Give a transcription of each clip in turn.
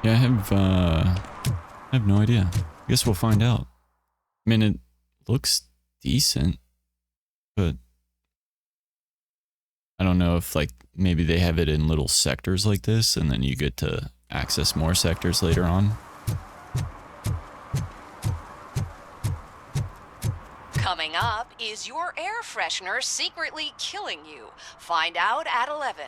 Yeah, I have no idea. I guess we'll find out. I mean, it looks decent, but I don't know if like maybe they have it in little sectors like this and then you get to access more sectors later on. Coming up, is your air freshener secretly killing you? Find out at 11.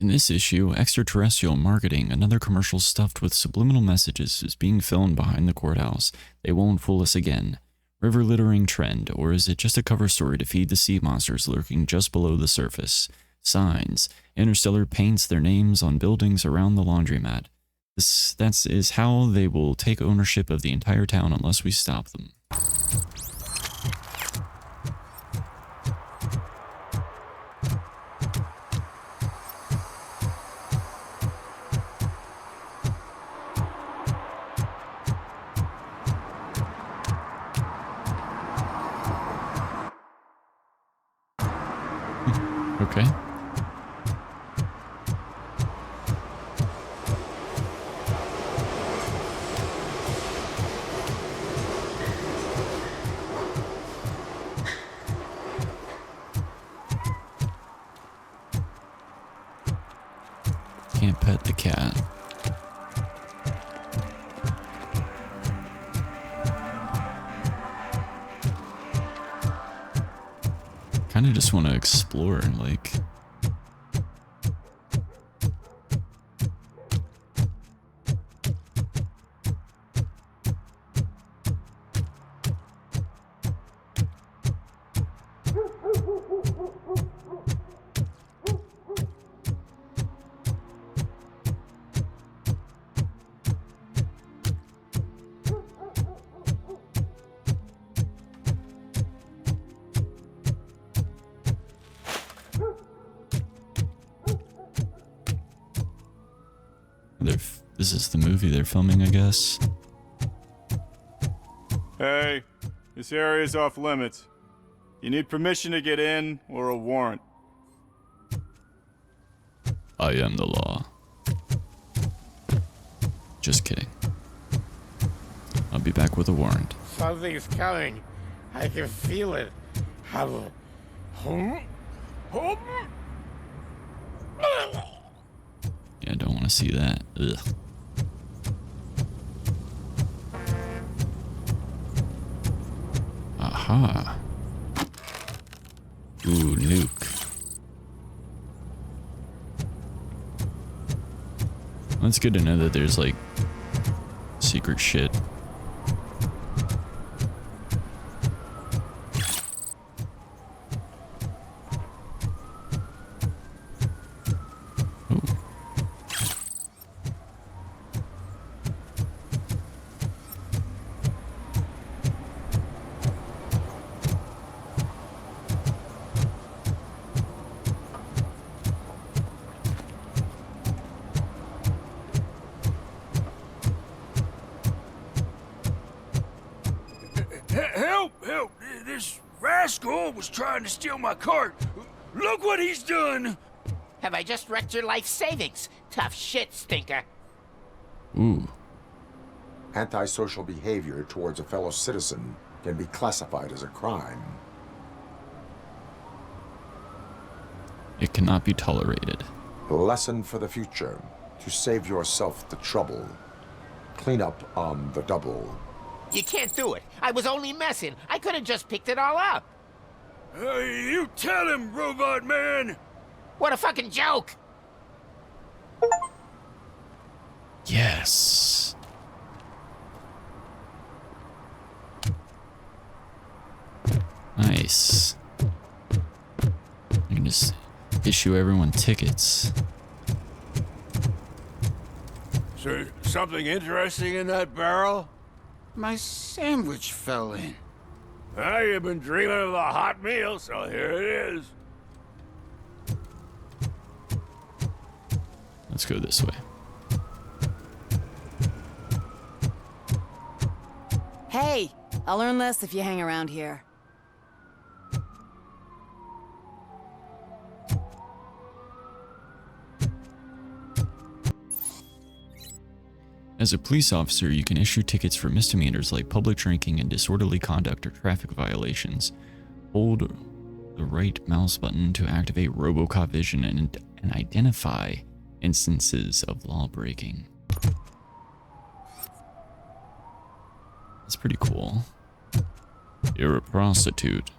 In this issue, extraterrestrial marketing, another commercial stuffed with subliminal messages, is being filmed behind the courthouse. They won't fool us again. River littering trend, or is it just a cover story to feed the sea monsters lurking just below the surface? Signs. Interstellar paints their names on buildings around the laundromat. That is how they will take ownership of the entire town unless we stop them. Okay. Can't pet the cat. Kind of just want to explore, like... This is the movie they're filming, I guess. Hey, this area is off limits. You need permission to get in or a warrant. I am the law. Just kidding. I'll be back with a warrant. Something's coming. I can feel it. Yeah, I don't want to see that. Ugh. Aha. Ooh, nuke. Well, it's good to know that there's like secret shit. Help! This rascal was trying to steal my cart. Look what he's done! Have I just wrecked your life savings? Tough shit, stinker. Ooh. Antisocial behavior towards a fellow citizen can be classified as a crime. It cannot be tolerated. Lesson for the future. To save yourself the trouble. Clean up on the double. You can't do it. I was only messing. I could have just picked it all up. You tell him, Robot Man! What a fucking joke! Yes. Nice. You can just issue everyone tickets. Is there something interesting in that barrel? My sandwich fell in. You've been dreaming of the hot meal, so here it is. Let's go this way. Hey, I'll learn less if you hang around here. As a police officer, you can issue tickets for misdemeanors like public drinking and disorderly conduct or traffic violations. Hold the right mouse button to activate Robocop vision and identify instances of law breaking. That's pretty cool. You're a prostitute.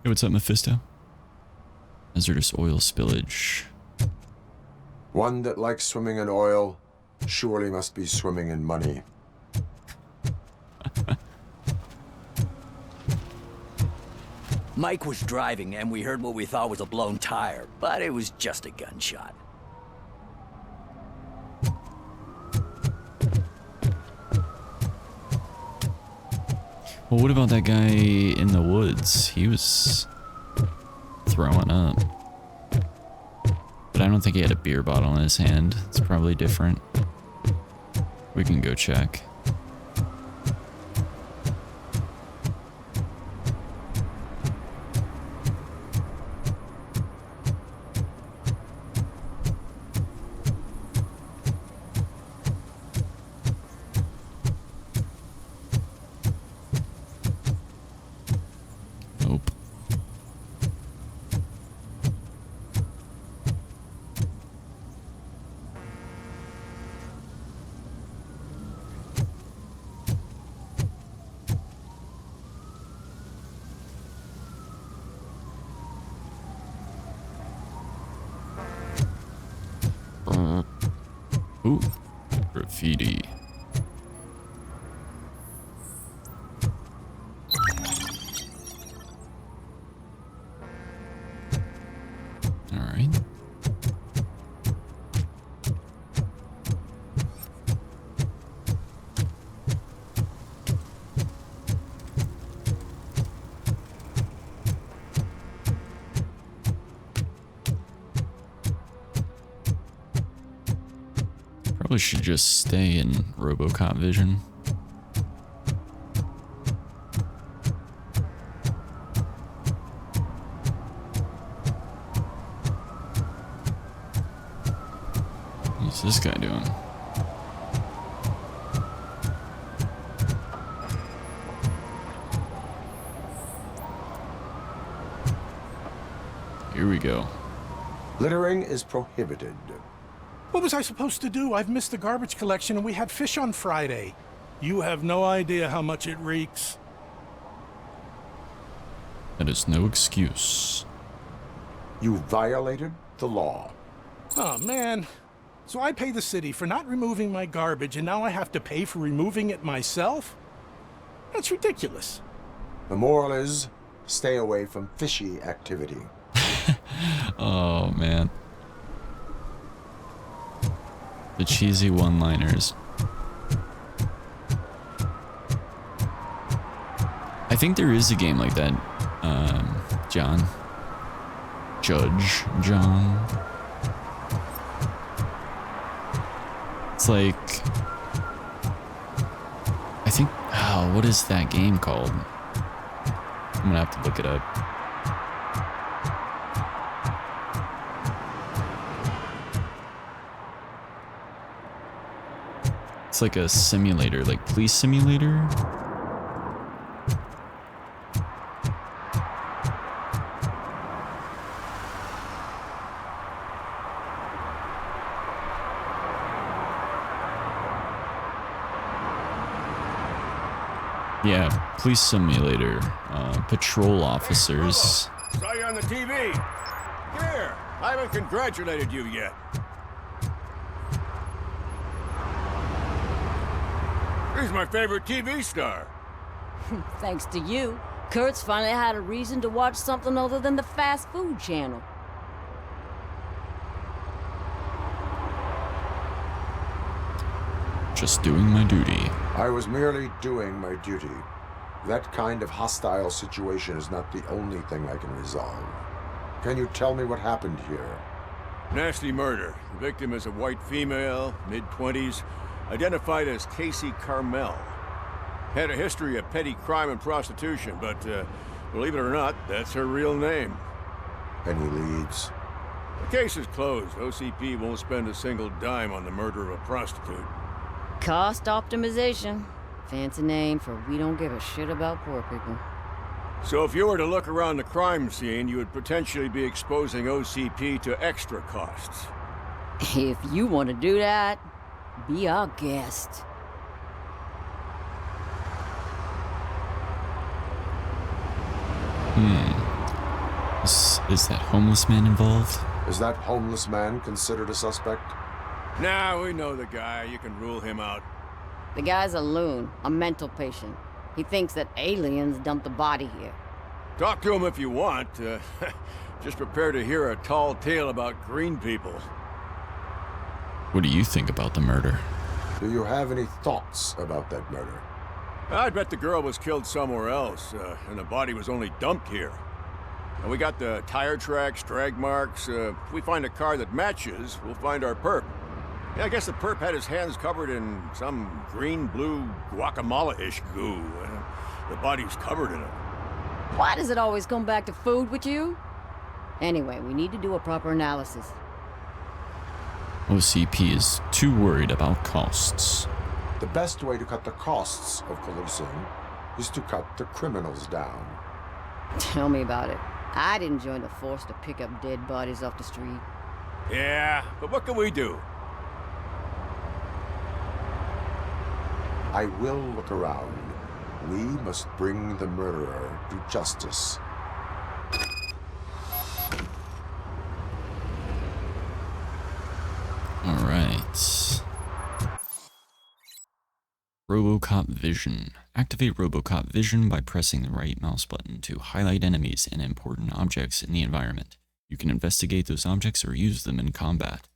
Hey, what's up, Mephisto? Hazardous oil spillage. One that likes swimming in oil surely must be swimming in money. Mike was driving and we heard what we thought was a blown tire, but it was just a gunshot. Well, what about that guy in the woods? He was throwing up. But I don't think he had a beer bottle in his hand. It's probably different. We can go check. Nope. Ooh, graffiti. All right. Probably should just stay in Robocop vision. What's this guy doing? Here we go. Littering is prohibited. What was I supposed to do? I've missed the garbage collection and we had fish on Friday. You have no idea how much it reeks. That is no excuse. You violated the law. Oh, man. So I pay the city for not removing my garbage and now I have to pay for removing it myself? That's ridiculous. The moral is, stay away from fishy activity. Oh, man. The cheesy one-liners. I think there is a game like that, John. Judge John. It's like... I think... Oh, what is that game called? I'm gonna have to look it up. It's like a simulator, like police simulator. Yeah, police simulator. Patrol officers. Saw you on the TV. Here, I haven't congratulated you yet. He's my favorite TV star. Thanks to you, Kurt's finally had a reason to watch something other than the fast food channel. Just doing my duty. I was merely doing my duty. That kind of hostile situation is not the only thing I can resolve. Can you tell me what happened here? Nasty murder. The victim is a white female, mid-20s, identified as Casey Carmel. Had a history of petty crime and prostitution, but believe it or not, that's her real name. Any leads? The case is closed. OCP won't spend a single dime on the murder of a prostitute. Cost optimization. Fancy name for we don't give a shit about poor people. So if you were to look around the crime scene, you would potentially be exposing OCP to extra costs. If you want to do that, be our guest. Is that homeless man involved? Is that homeless man considered a suspect? Nah, we know the guy. You can rule him out. The guy's a loon, a mental patient. He thinks that aliens dumped the body here. Talk to him if you want. Just prepare to hear a tall tale about green people. What do you think about the murder? Do you have any thoughts about that murder? I bet the girl was killed somewhere else, and the body was only dumped here. And we got the tire tracks, drag marks. If we find a car that matches, we'll find our perp. Yeah, I guess the perp had his hands covered in some green-blue guacamole-ish goo. The body's covered in it. Why does it always come back to food with you? Anyway, we need to do a proper analysis. OCP is too worried about costs. The best way to cut the costs of policing is to cut the criminals down. Tell me about it. I didn't join the force to pick up dead bodies off the street. Yeah, but what can we do? I will look around. We must bring the murderer to justice. All right. Robocop Vision. Activate Robocop Vision by pressing the right mouse button to highlight enemies and important objects in the environment. You can investigate those objects or use them in combat.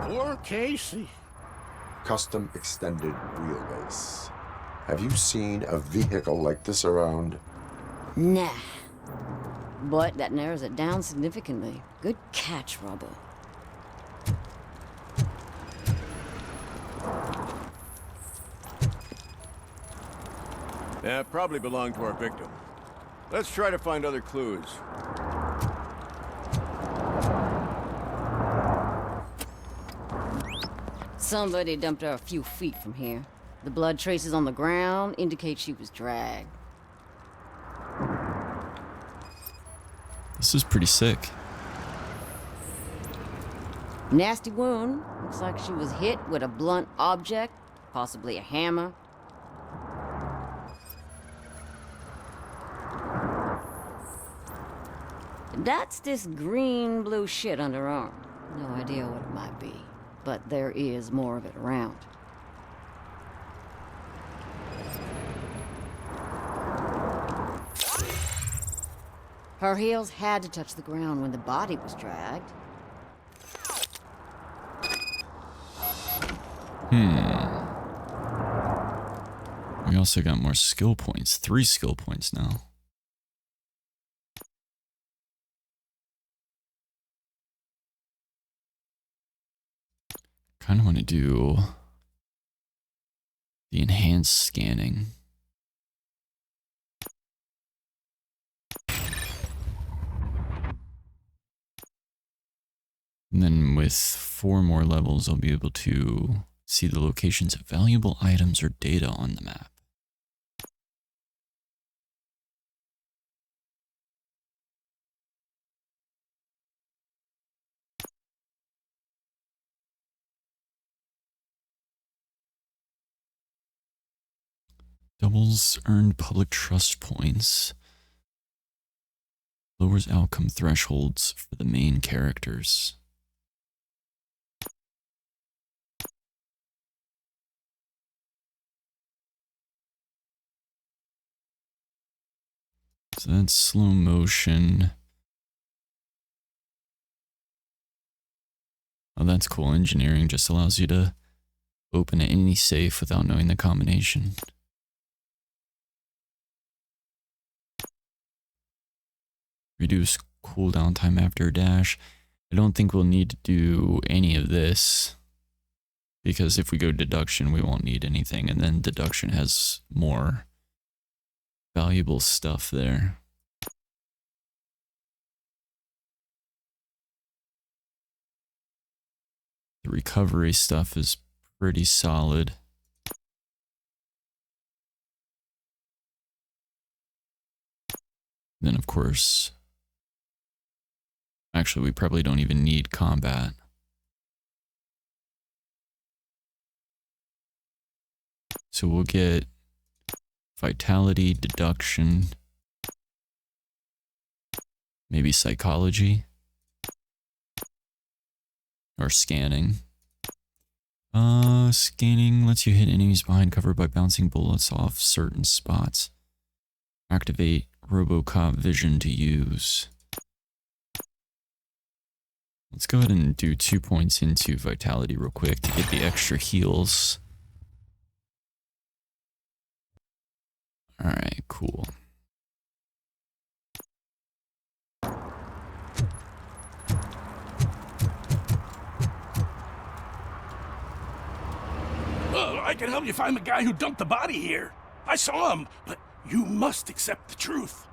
Poor Casey. Custom extended wheelbase. Have you seen a vehicle like this around? Nah. But that narrows it down significantly. Good catch, Robo. That probably belonged to our victim. Let's try to find other clues. Somebody dumped her a few feet from here. The blood traces on the ground indicate she was dragged. This is pretty sick. Nasty wound. Looks like she was hit with a blunt object, possibly a hammer. That's this green-blue shit under her arm. No idea what it might be, but there is more of it around. Her heels had to touch the ground when the body was dragged. We also got more skill points. 3 skill points now. Kind of want to do the enhanced scanning. And then with 4 more levels, I'll be able to see the locations of valuable items or data on the map. Doubles earned public trust points. Lowers outcome thresholds for the main characters. So that's slow motion. Oh, that's cool. Engineering just allows you to open any safe without knowing the combination. Reduce cooldown time after a dash. I don't think we'll need to do any of this, because if we go deduction, we won't need anything, and then deduction has more valuable stuff there. The recovery stuff is pretty solid. Then, of course, actually, we probably don't even need combat. So we'll get vitality, deduction, maybe psychology, or scanning. Scanning lets you hit enemies behind cover by bouncing bullets off certain spots. Activate Robocop vision to use. Let's go ahead and do 2 points into vitality real quick to get the extra heals. Alright, cool. I can help you find the guy who dumped the body here. I saw him, but you must accept the truth.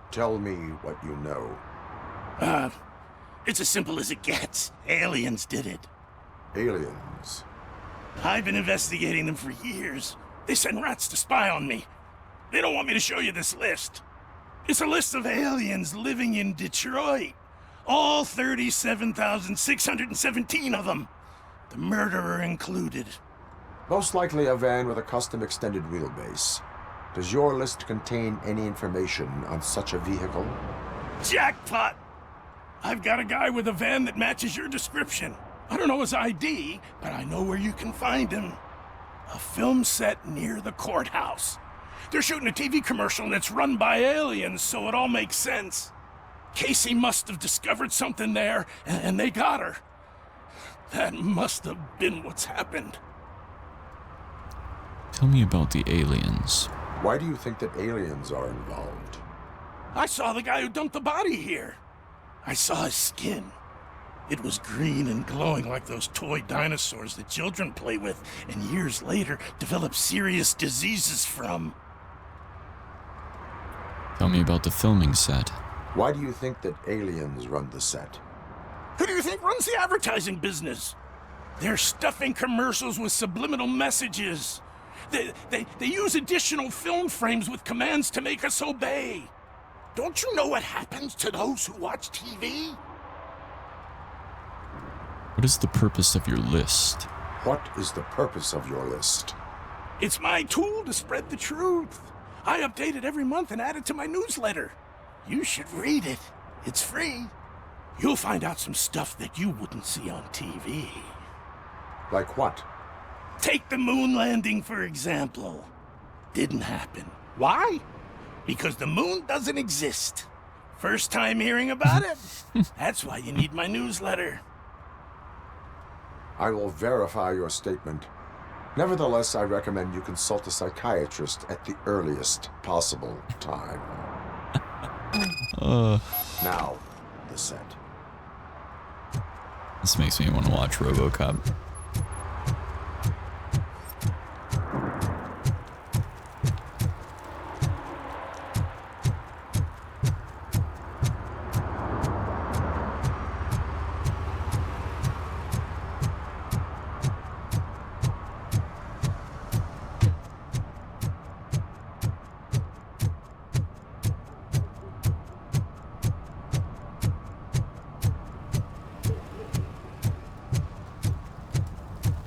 Tell me what you know. It's as simple as it gets. Aliens did it. Aliens. I've been investigating them for years. They send rats to spy on me. They don't want me to show you this list. It's a list of aliens living in Detroit. All 37,617 of them. The murderer included. Most likely a van with a custom extended wheelbase. Does your list contain any information on such a vehicle? Jackpot! I've got a guy with a van that matches your description. I don't know his ID, but I know where you can find him. A film set near the courthouse. They're shooting a TV commercial that's run by aliens, so it all makes sense. Casey must have discovered something there, and they got her. That must have been what's happened. Tell me about the aliens. Why do you think that aliens are involved? I saw the guy who dumped the body here. I saw his skin. It was green and glowing like those toy dinosaurs that children play with and years later develop serious diseases from. Tell me about the filming set. Why do you think that aliens run the set? Who do you think runs the advertising business? They're stuffing commercials with subliminal messages. They use additional film frames with commands to make us obey. Don't you know what happens to those who watch TV? What is the purpose of your list? What is the purpose of your list? It's my tool to spread the truth. I update it every month and add it to my newsletter. You should read it. It's free. You'll find out some stuff that you wouldn't see on TV. Like what? Take the moon landing, for example. Didn't happen. Why? Because the moon doesn't exist. First time hearing about it? That's why you need my newsletter. I will verify your statement. Nevertheless, I recommend you consult a psychiatrist at the earliest possible time. Now, the set. This makes me want to watch Robocop.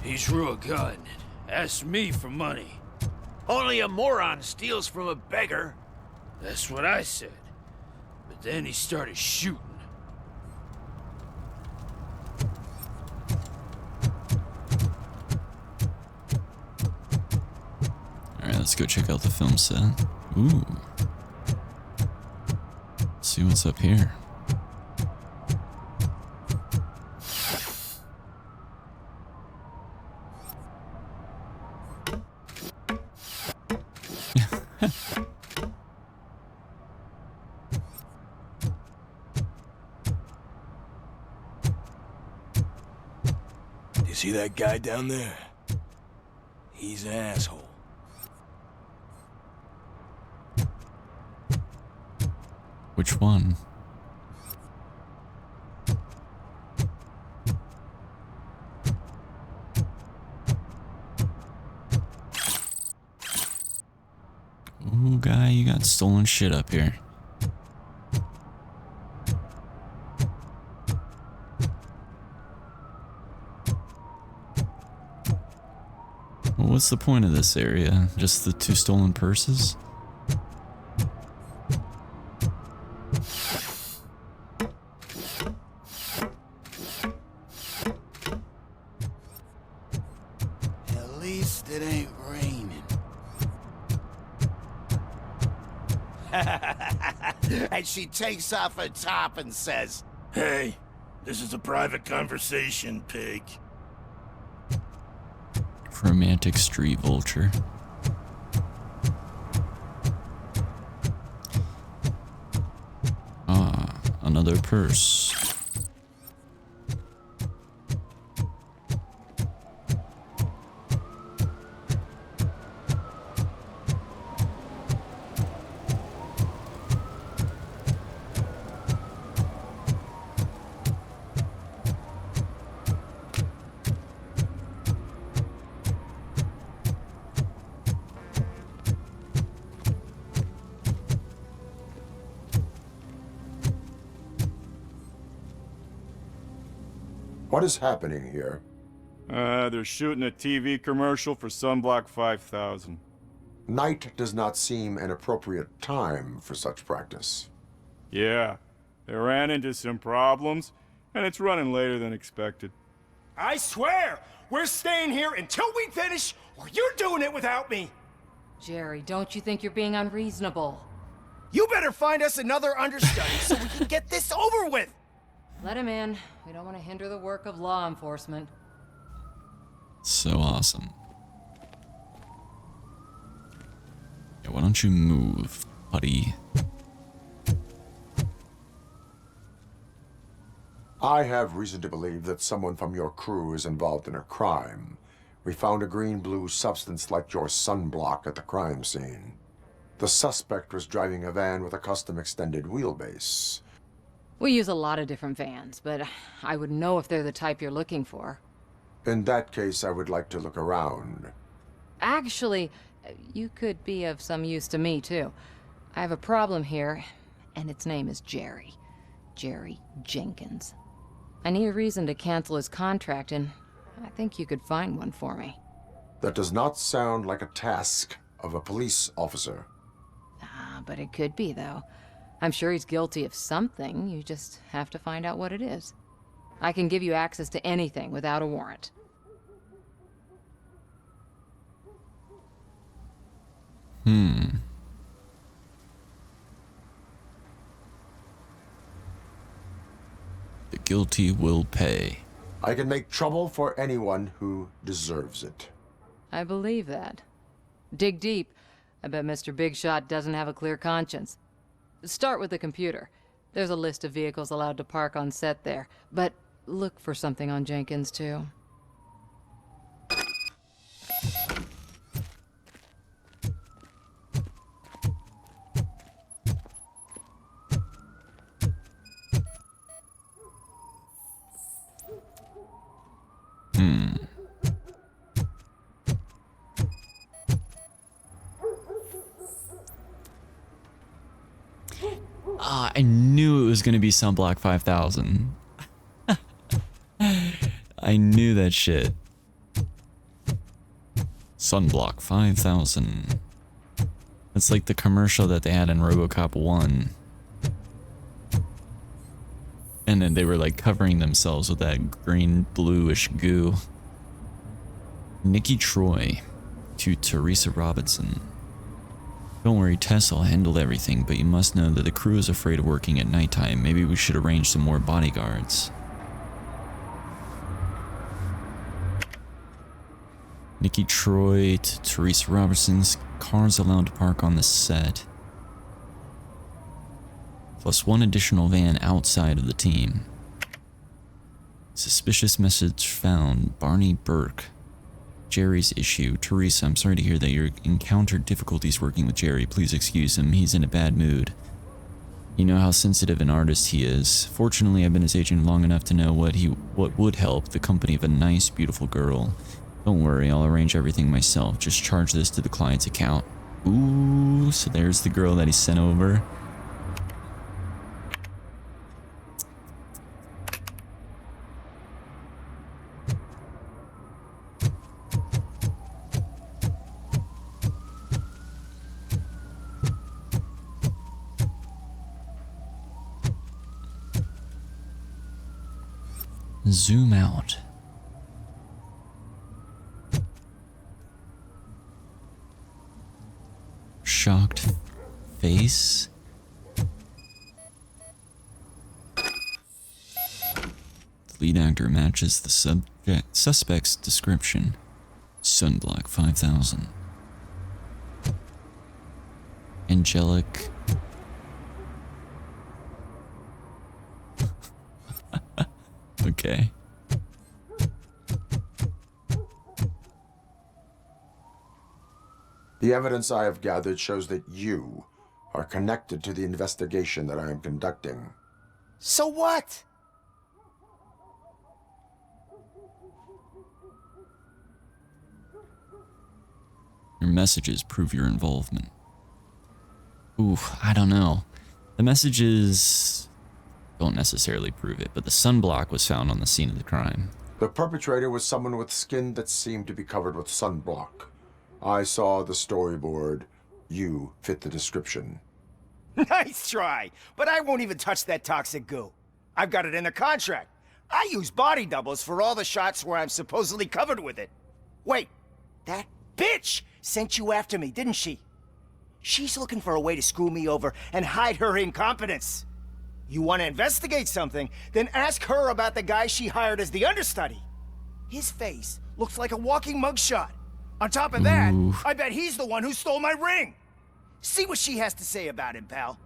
He drew a gun and asked me for money. Only a moron steals from a beggar. That's what I said. But then he started shooting. Alright, let's go check out the film set. Ooh. Let's see what's up here. See that guy down there? He's an asshole. Which one? Ooh, guy, you got stolen shit up here. Well, what's the point of this area? Just the 2 stolen purses? At least it ain't raining. And she takes off her top and says, Hey, this is a private conversation, pig. Romantic street vulture. Ah, another purse. What is happening here? They're shooting a TV commercial for Sunblock 5000. Night does not seem an appropriate time for such practice. Yeah, they ran into some problems, and it's running later than expected. I swear, we're staying here until we finish, or you're doing it without me. Jerry, don't you think you're being unreasonable? You better find us another understudy so we can get this over with. Let him in. We don't want to hinder the work of law enforcement. So awesome. Yeah, why don't you move, buddy? I have reason to believe that someone from your crew is involved in a crime. We found a green-blue substance like your sunblock at the crime scene. The suspect was driving a van with a custom extended wheelbase. We use a lot of different vans, but I wouldn't know if they're the type you're looking for. In that case, I would like to look around. Actually, you could be of some use to me, too. I have a problem here, and its name is Jerry. Jerry Jenkins. I need a reason to cancel his contract, and I think you could find one for me. That does not sound like a task of a police officer. But it could be, though. I'm sure he's guilty of something. You just have to find out what it is. I can give you access to anything without a warrant. The guilty will pay. I can make trouble for anyone who deserves it. I believe that. Dig deep. I bet Mr. Big Shot doesn't have a clear conscience. Start with the computer. There's a list of vehicles allowed to park on set there, but look for something on Jenkins, too. I knew it was going to be Sunblock 5000. I knew that shit. Sunblock 5000. It's like the commercial that they had in Robocop 1. And then they were like covering themselves with that green bluish goo. Nikki Troy to Teresa Robinson. Don't worry, Tess will handle everything, but you must know that the crew is afraid of working at nighttime. Maybe we should arrange some more bodyguards. Nikki Troy to Teresa Robertson's cars allowed to park on the set. Plus one additional van outside of the team. Suspicious message found. Barney Burke. Jerry's issue. Teresa, I'm sorry to hear that you encountered difficulties working with Jerry. Please excuse him. He's in a bad mood. You know how sensitive an artist he is. Fortunately, I've been his agent long enough to know what would help, the company of a nice, beautiful girl. Don't worry, I'll arrange everything myself. Just charge this to the client's account. Ooh, so there's the girl that he sent over. Zoom out. Shocked face. The lead actor matches the suspect's description. Sunblock 5000. Angelic. Okay. The evidence I have gathered shows that you are connected to the investigation that I am conducting. So what? Your messages prove your involvement. Ooh, I don't know. The messages don't necessarily prove it, but the sunblock was found on the scene of the crime. The perpetrator was someone with skin that seemed to be covered with sunblock. I saw the storyboard. You fit the description. Nice try, but I won't even touch that toxic goo. I've got it in the contract. I use body doubles for all the shots where I'm supposedly covered with it. Wait, that bitch sent you after me, didn't she? She's looking for a way to screw me over and hide her incompetence. You want to investigate something, then ask her about the guy she hired as the understudy. His face looks like a walking mugshot. On top of that, I bet he's the one who stole my ring. See what she has to say about him, pal.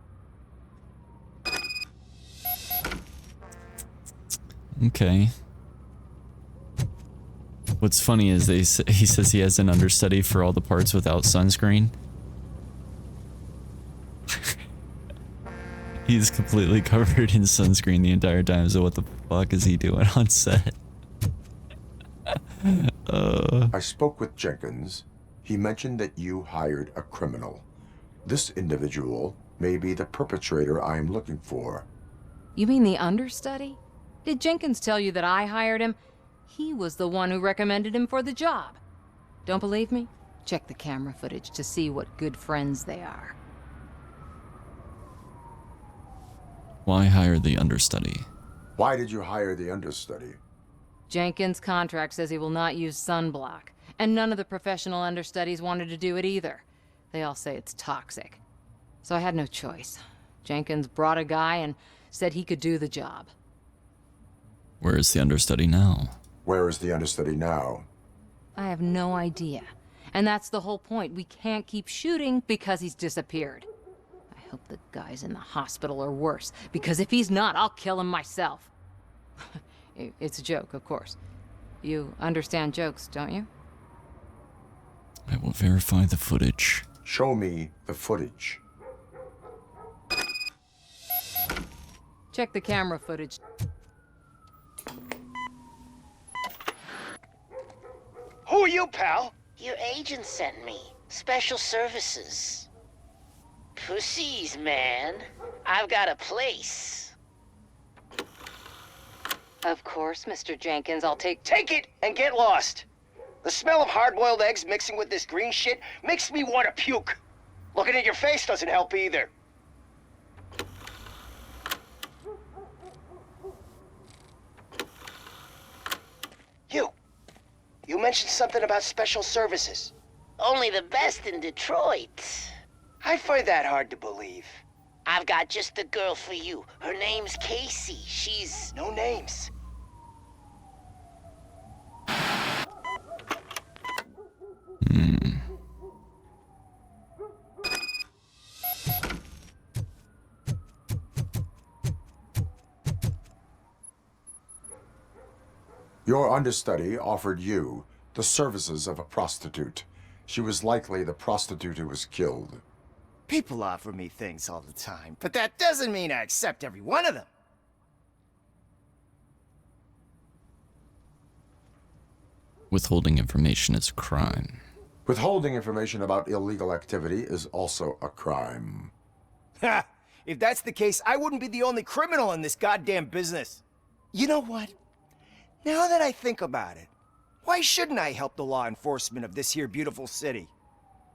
Okay. What's funny is he says he has an understudy for all the parts without sunscreen. He's completely covered in sunscreen the entire time, so what the fuck is he doing on set? I spoke with Jenkins. He mentioned that you hired a criminal. This individual may be the perpetrator I am looking for. You mean the understudy? Did Jenkins tell you that I hired him? He was the one who recommended him for the job. Don't believe me? Check the camera footage to see what good friends they are. Why hire the understudy? Why did you hire the understudy? Jenkins' contract says he will not use sunblock, and none of the professional understudies wanted to do it either. They all say it's toxic. So I had no choice. Jenkins brought a guy and said he could do the job. Where is the understudy now? Where is the understudy now? I have no idea. And that's the whole point. We can't keep shooting because he's disappeared. I hope the guy's in the hospital or worse, because if he's not, I'll kill him myself. It's a joke, of course. You understand jokes, don't you? I will verify the footage. Show me the footage. Check the camera footage. Who are you, pal? Your agent sent me. Special services. Pussies, man. I've got a place. Of course, Mr. Jenkins, I'll take Take it and get lost. The smell of hard-boiled eggs mixing with this green shit makes me want to puke. Looking at your face doesn't help either. You mentioned something about special services. Only the best in Detroit. I find that hard to believe. I've got just the girl for you. Her name's Casey. She's... No names. Your understudy offered you the services of a prostitute. She was likely the prostitute who was killed. People offer me things all the time, but that doesn't mean I accept every one of them. Withholding information is a crime. Withholding information about illegal activity is also a crime. Ha! If that's the case, I wouldn't be the only criminal in this goddamn business. You know what? Now that I think about it, why shouldn't I help the law enforcement of this here beautiful city?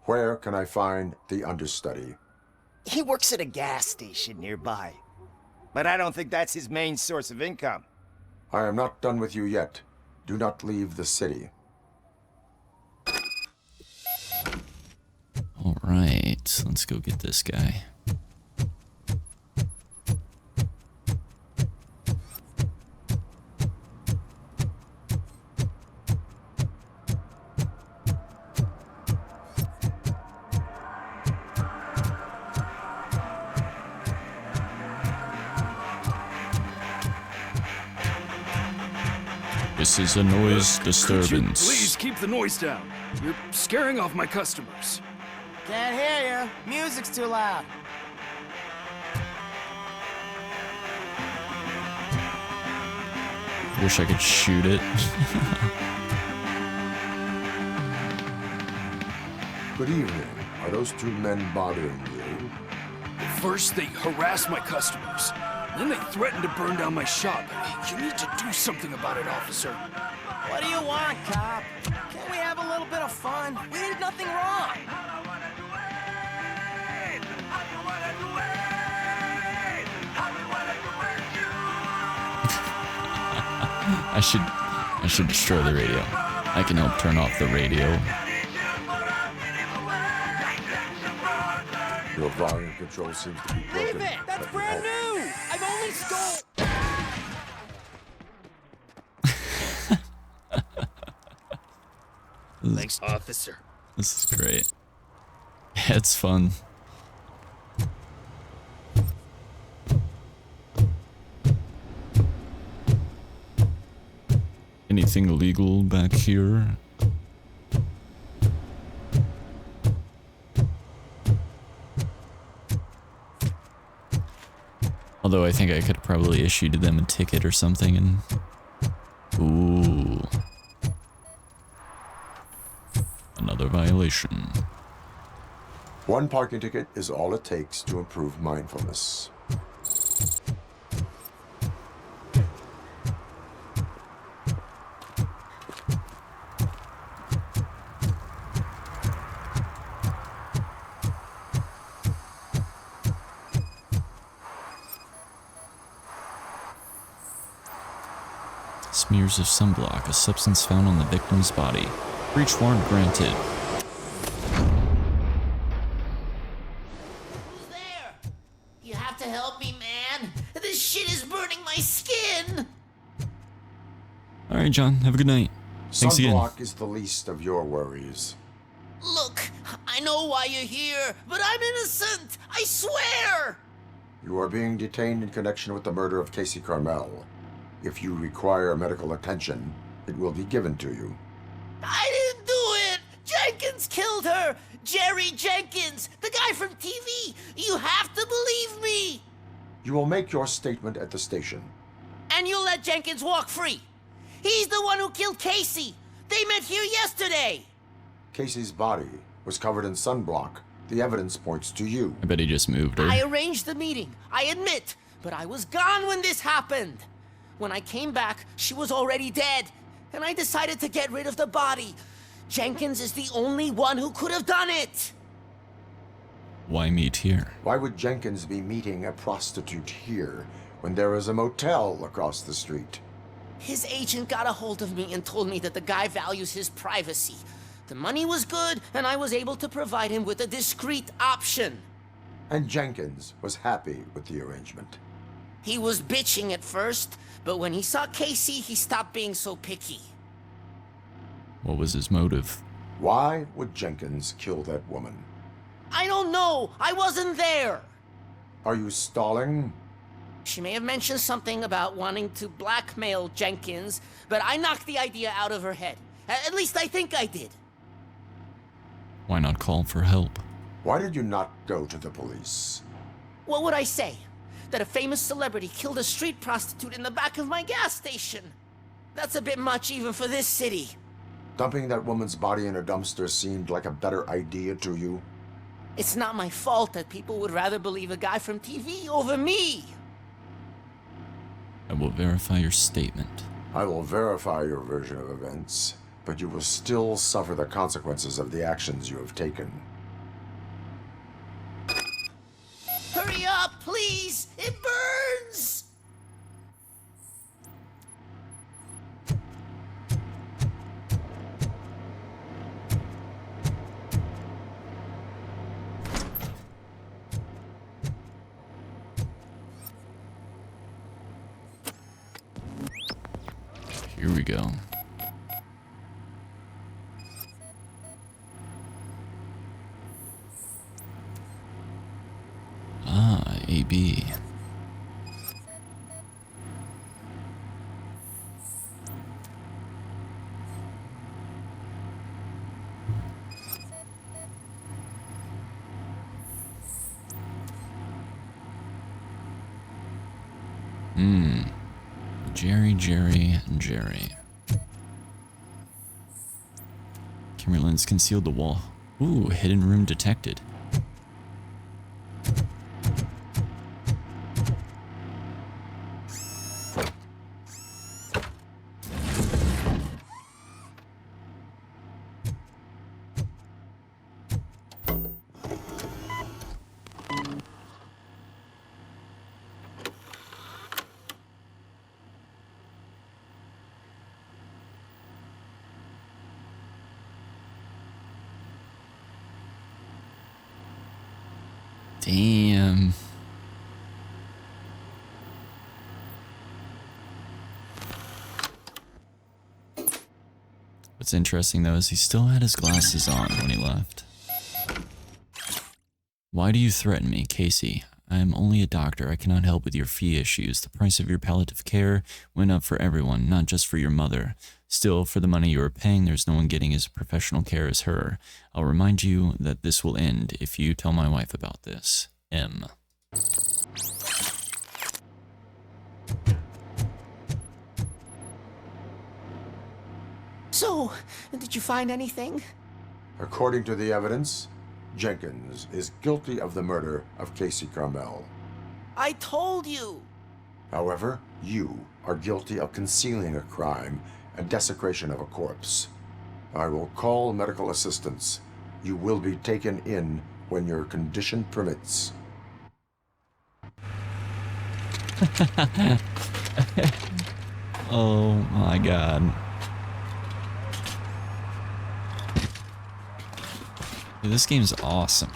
Where can I find the understudy? He works at a gas station nearby. But I don't think that's his main source of income. I am not done with you yet. Do not leave the city. All right, let's go get this guy. This is a noise disturbance. Could you please keep the noise down? You're scaring off my customers. Can't hear you. Music's too loud. Wish I could shoot it. Good evening. Are those two men bothering you? First, they harass my customers. Then they threaten to burn down my shop. You need to do something about it, officer. What do you want, cop? Can't we have a little bit of fun? We did nothing wrong. I should destroy the radio. I can help turn off the radio. Your volume control seems to be broken. Leave it! That's brand new! I've only stole... Thanks, officer. This is great. Yeah, it's fun. Anything illegal back here? Although I think I could have probably issued them a ticket or something and... Ooh. Another violation. One parking ticket is all it takes to improve mindfulness. Smears of sunblock, a substance found on the victim's body. Breach warrant granted. Who's there? You have to help me, man. This shit is burning my skin. Alright, John. Have a good night. Thanks again. Sunblock is the least of your worries. Look, I know why you're here, but I'm innocent. I swear. You are being detained in connection with the murder of Casey Carmel. If you require medical attention, it will be given to you. I didn't do it! Jenkins killed her! Jerry Jenkins! The guy from TV! You have to believe me! You will make your statement at the station. And you'll let Jenkins walk free! He's the one who killed Casey! They met here yesterday! Casey's body was covered in sunblock. The evidence points to you. I bet he just moved her. I arranged the meeting, I admit, but I was gone when this happened! When I came back, she was already dead, and I decided to get rid of the body. Jenkins is the only one who could have done it! Why meet here? Why would Jenkins be meeting a prostitute here when there is a motel across the street? His agent got a hold of me and told me that the guy values his privacy. The money was good, and I was able to provide him with a discreet option. And Jenkins was happy with the arrangement. He was bitching at first, but when he saw Casey, he stopped being so picky. What was his motive? Why would Jenkins kill that woman? I don't know! I wasn't there! Are you stalling? She may have mentioned something about wanting to blackmail Jenkins, but I knocked the idea out of her head. At least I think I did. Why not call for help? Why did you not go to the police? What would I say? That a famous celebrity killed a street prostitute in the back of my gas station? That's a bit much even for this city. Dumping that woman's body in a dumpster seemed like a better idea to you? It's not my fault that people would rather believe a guy from TV over me. I will verify your statement. I will verify your version of events, but you will still suffer the consequences of the actions you have taken. Hurry up, please! It burns! Here we go. Ah, AB. Jerry. Camera lens concealed the wall. Ooh, hidden room detected. Damn. What's interesting though is he still had his glasses on when he left. Why do you threaten me, Casey? I am only a doctor. I cannot help with your fee issues. The price of your palliative care went up for everyone, not just for your mother. Still, for the money you are paying, there's no one getting as professional care as her. I'll remind you that this will end if you tell my wife about this. M. So, did you find anything? According to the evidence, Jenkins is guilty of the murder of Casey Carmel. I told you! However, you are guilty of concealing a crime and desecration of a corpse. I will call medical assistance. You will be taken in when your condition permits. Oh my god. Dude, this game's awesome.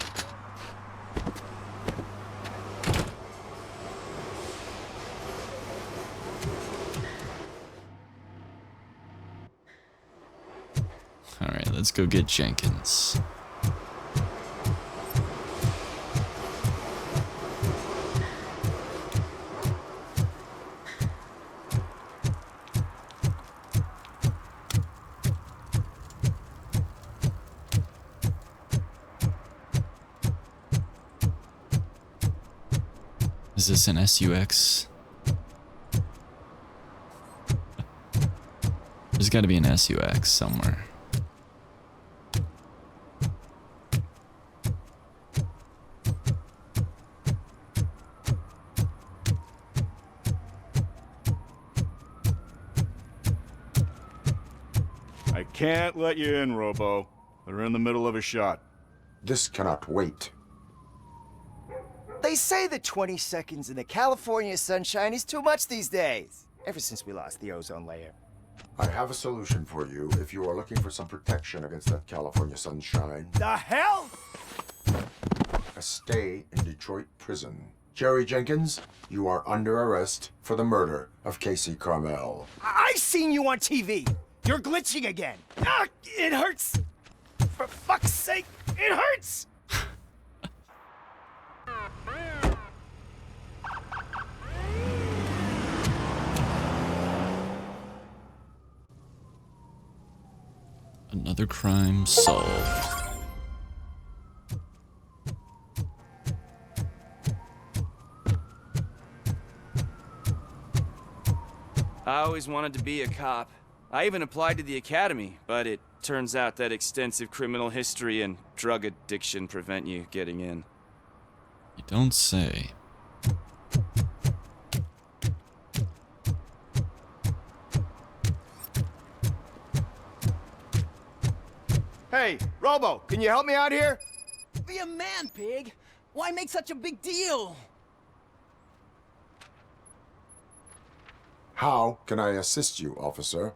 Alright, let's go get Jenkins. Is this an SUX? There's got to be an SUX somewhere. I can't let you in, Robo. They're in the middle of a shot. This cannot wait. They say the 20 seconds in the California sunshine is too much these days. Ever since we lost the ozone layer. I have a solution for you if you are looking for some protection against that California sunshine. The hell? A stay in Detroit prison. Jerry Jenkins, you are under arrest for the murder of Casey Carmel. I seen you on TV. You're glitching again. Ah, it hurts. For fuck's sake, it hurts. Another crime solved. I always wanted to be a cop. I even applied to the academy, but it turns out that extensive criminal history and drug addiction prevent you getting in. You don't say. Hey, Robo, can you help me out here? Be a man, pig. Why make such a big deal? How can I assist you, officer?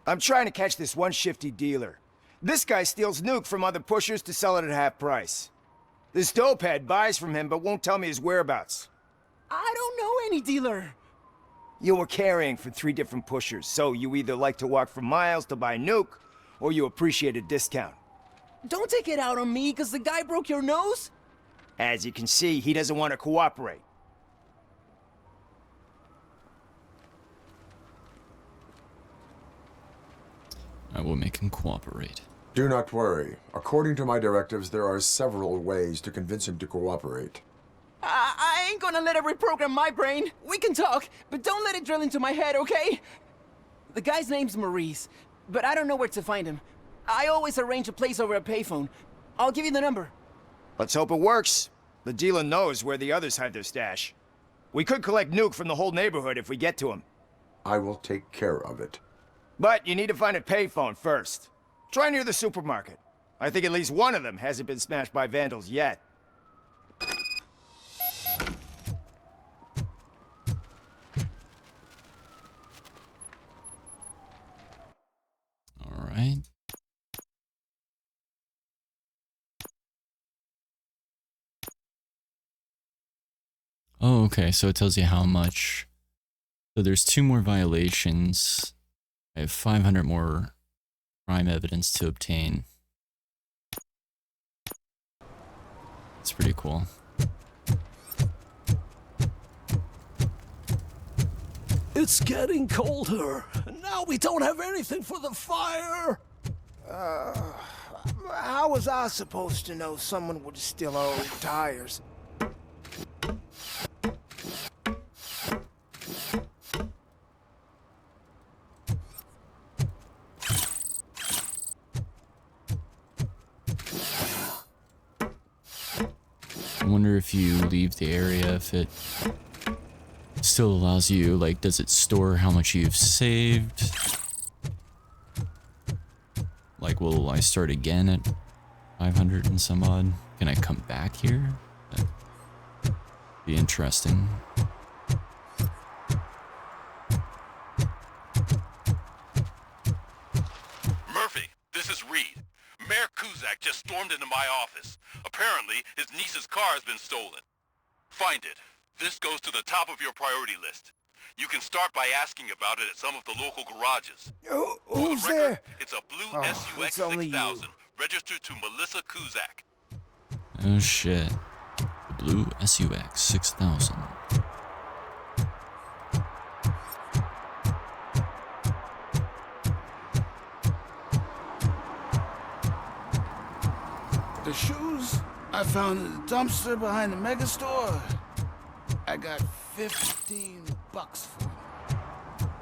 I'm trying to catch this one shifty dealer. This guy steals nuke from other pushers to sell it at half price. This dopehead buys from him but won't tell me his whereabouts. I don't know any dealer. You were carrying for 3 different pushers, so you either like to walk for miles to buy nuke, or you appreciate a discount. Don't take it out on me, because the guy broke your nose? As you can see, he doesn't want to cooperate. I will make him cooperate. Do not worry. According to my directives, there are several ways to convince him to cooperate. I ain't gonna let it reprogram my brain. We can talk, but don't let it drill into my head, okay? The guy's name's Maurice, but I don't know where to find him. I always arrange a place over a payphone. I'll give you the number. Let's hope it works. The dealer knows where the others hide their stash. We could collect nuke from the whole neighborhood if we get to him. I will take care of it. But you need to find a payphone first. Try near the supermarket. I think at least one of them hasn't been smashed by vandals yet. All right. Oh, okay, so it tells you how much. So there's 2 more violations. I have 500 more crime evidence to obtain. It's pretty cool. It's getting colder, and now we don't have anything for the fire. How was I supposed to know someone would steal our old tires? I wonder if you leave the area, if it still allows you, like, does it store how much you've saved? Like, will I start again at 500 and some odd? Can I come back here? That'd be interesting. Murphy, this is Reed. Mayor Kuzak just stormed into my office. Apparently, his niece's car has been stolen. Find it. This goes to the top of your priority list. You can start by asking about it at some of the local garages. Who's there? It's a blue Oh, SUX it's only you. 6000, registered to Melissa Kuzak. Oh shit. The blue SUX 6000. The shoes I found in the dumpster behind the mega store. I got $15 for them.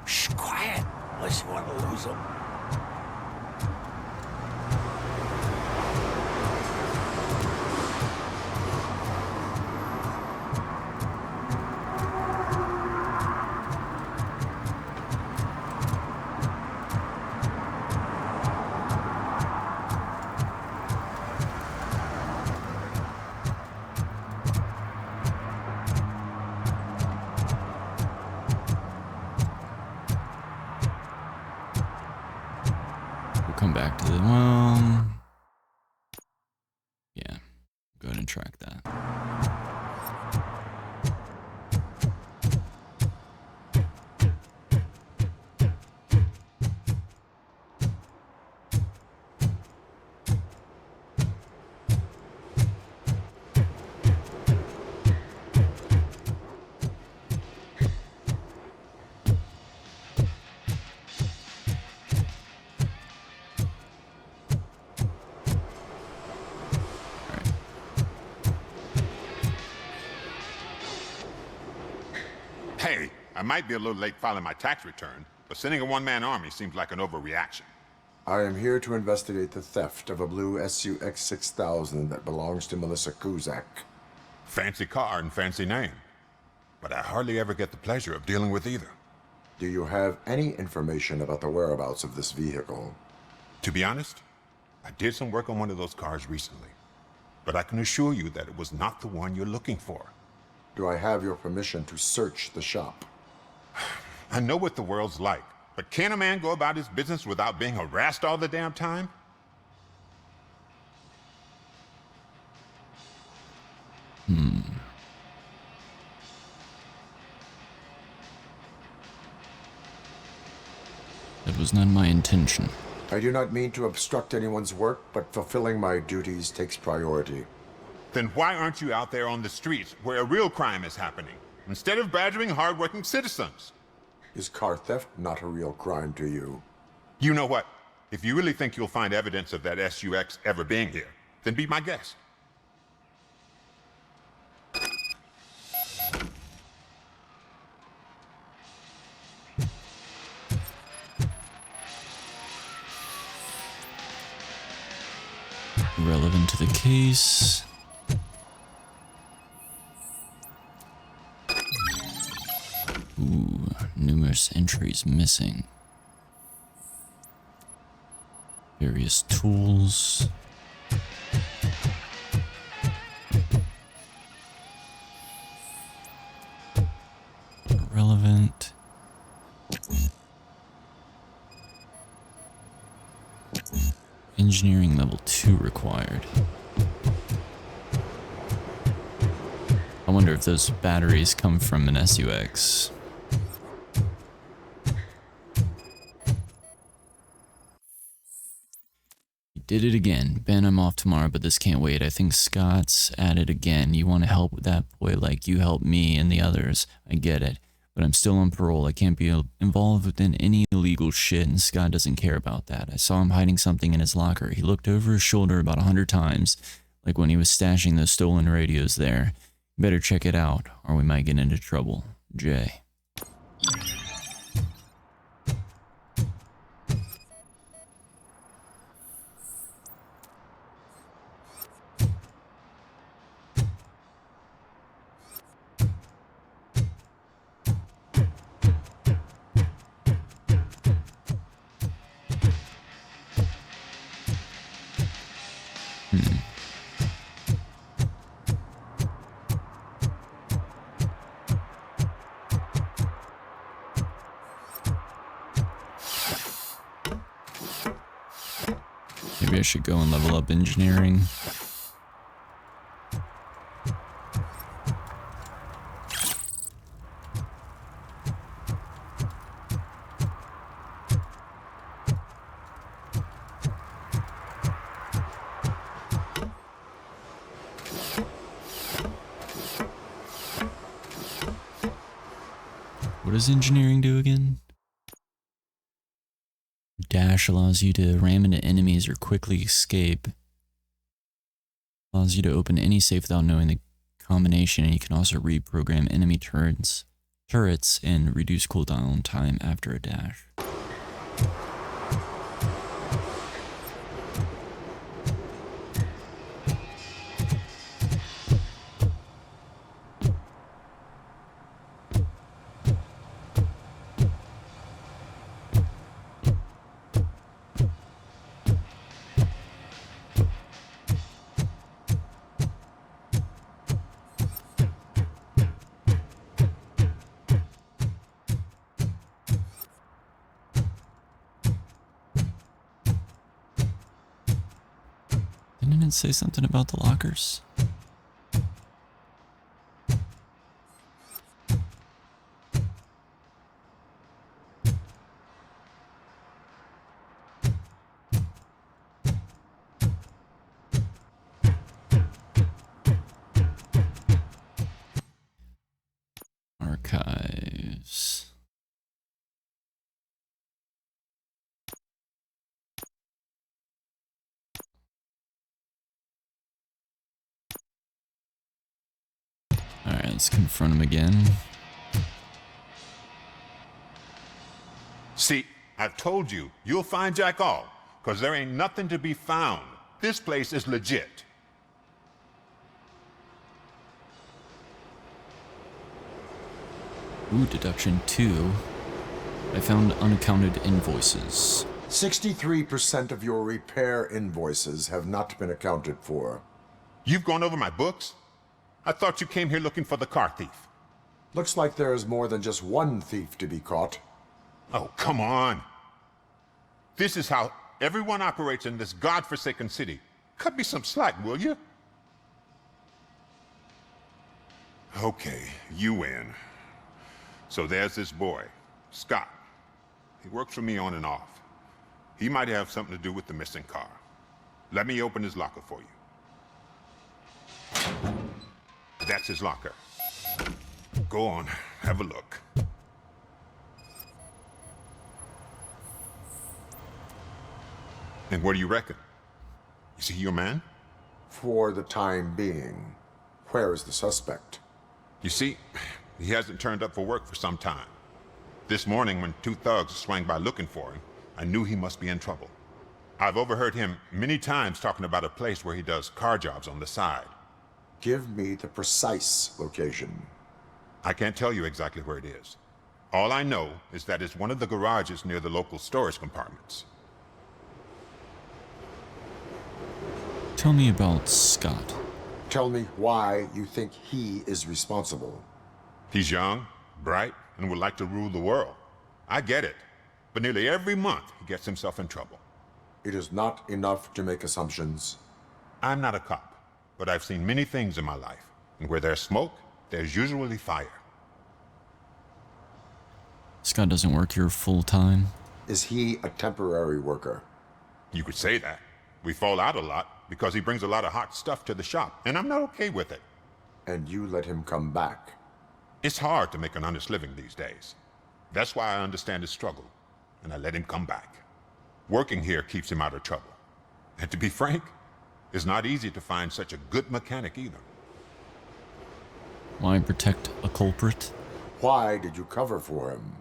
Shh, quiet. Unless you want to lose them. Come back to the, well, yeah, go ahead and track that. I might be a little late filing my tax return, but sending a one-man army seems like an overreaction. I am here to investigate the theft of a blue SUX 6000 that belongs to Melissa Kuzak. Fancy car and fancy name. But I hardly ever get the pleasure of dealing with either. Do you have any information about the whereabouts of this vehicle? To be honest, I did some work on one of those cars recently. But I can assure you that it was not the one you're looking for. Do I have your permission to search the shop? I know what the world's like, but can a man go about his business without being harassed all the damn time? That was not my intention. I do not mean to obstruct anyone's work, but fulfilling my duties takes priority. Then why aren't you out there on the streets where a real crime is happening, instead of badgering hardworking citizens? Is car theft not a real crime to you? You know what? If you really think you'll find evidence of that SUX ever being here, then be my guest. Relevant to the case. Ooh, numerous entries missing. Various tools. Irrelevant. Engineering level 2 required. I wonder if those batteries come from an SUX. You did it again. Ben, I'm off tomorrow, but this can't wait. I think Scott's at it again. You want to help with that boy like you helped me and the others. I get it. But I'm still on parole. I can't be involved within any illegal shit, and Scott doesn't care about that. I saw him hiding something in his locker. He looked over his shoulder about 100 times, like when he was stashing those stolen radios there. Better check it out, or we might get into trouble. Jay. Maybe I should go and level up engineering. What does engineering do again? Dash allows you to ram into enemies or quickly escape. Allows you to open any safe without knowing the combination, and you can also reprogram enemy turrets and reduce cooldown time after a dash. Didn't it say something about the lockers? Archives. Alright, let's confront him again. See, I've told you, you'll find Jack all, because there ain't nothing to be found. This place is legit. Ooh, deduction 2. I found unaccounted invoices. 63% of your repair invoices have not been accounted for. You've gone over my books? I thought you came here looking for the car thief. Looks like there is more than just one thief to be caught. Oh, come on. This is how everyone operates in this godforsaken city. Cut me some slack, will you? Okay, you win. So there's this boy, Scott. He works for me on and off. He might have something to do with the missing car. Let me open his locker for you. That's his locker. Go on, have a look. And what do you reckon? Is he your man? For the time being. Where is the suspect? You see, he hasn't turned up for work for some time. This morning, when 2 thugs swang by looking for him, I knew he must be in trouble. I've overheard him many times talking about a place where he does car jobs on the side. Give me the precise location. I can't tell you exactly where it is. All I know is that it's one of the garages near the local storage compartments. Tell me about Scott. Tell me why you think he is responsible. He's young, bright, and would like to rule the world. I get it. But nearly every month, he gets himself in trouble. It is not enough to make assumptions. I'm not a cop, but I've seen many things in my life. And where there's smoke, there's usually fire. Scott doesn't work here full time. Is he a temporary worker? You could say that. We fall out a lot because he brings a lot of hot stuff to the shop, and I'm not okay with it. And you let him come back? It's hard to make an honest living these days. That's why I understand his struggle, and I let him come back. Working here keeps him out of trouble. And to be frank, it's not easy to find such a good mechanic either. Why protect a culprit? Why did you cover for him?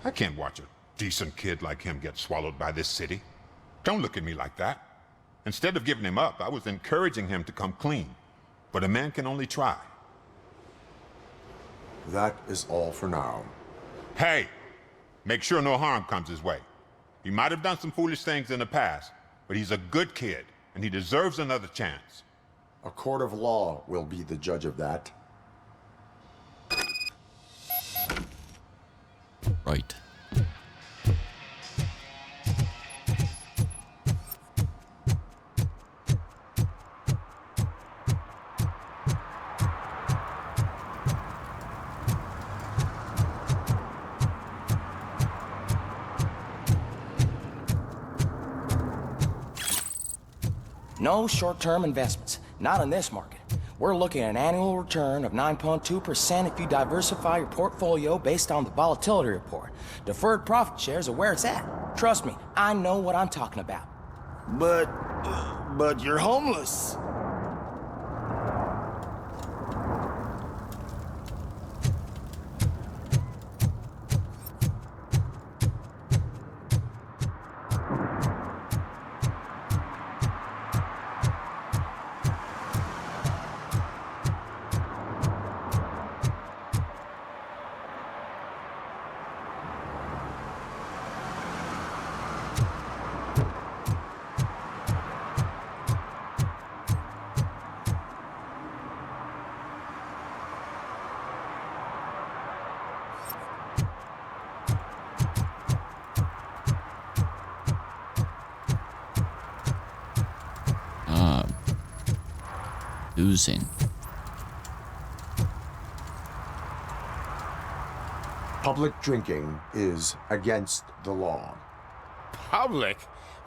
I can't watch a decent kid like him get swallowed by this city. Don't look at me like that. Instead of giving him up, I was encouraging him to come clean. But a man can only try. That is all for now. Hey, make sure no harm comes his way. He might have done some foolish things in the past, but he's a good kid, and he deserves another chance. A court of law will be the judge of that. Right. No short-term investments, not in this market. We're looking at an annual return of 9.2% if you diversify your portfolio based on the volatility report. Deferred profit shares are where it's at. Trust me, I know what I'm talking about. But you're homeless. Oozing. Public drinking is against the law. Public?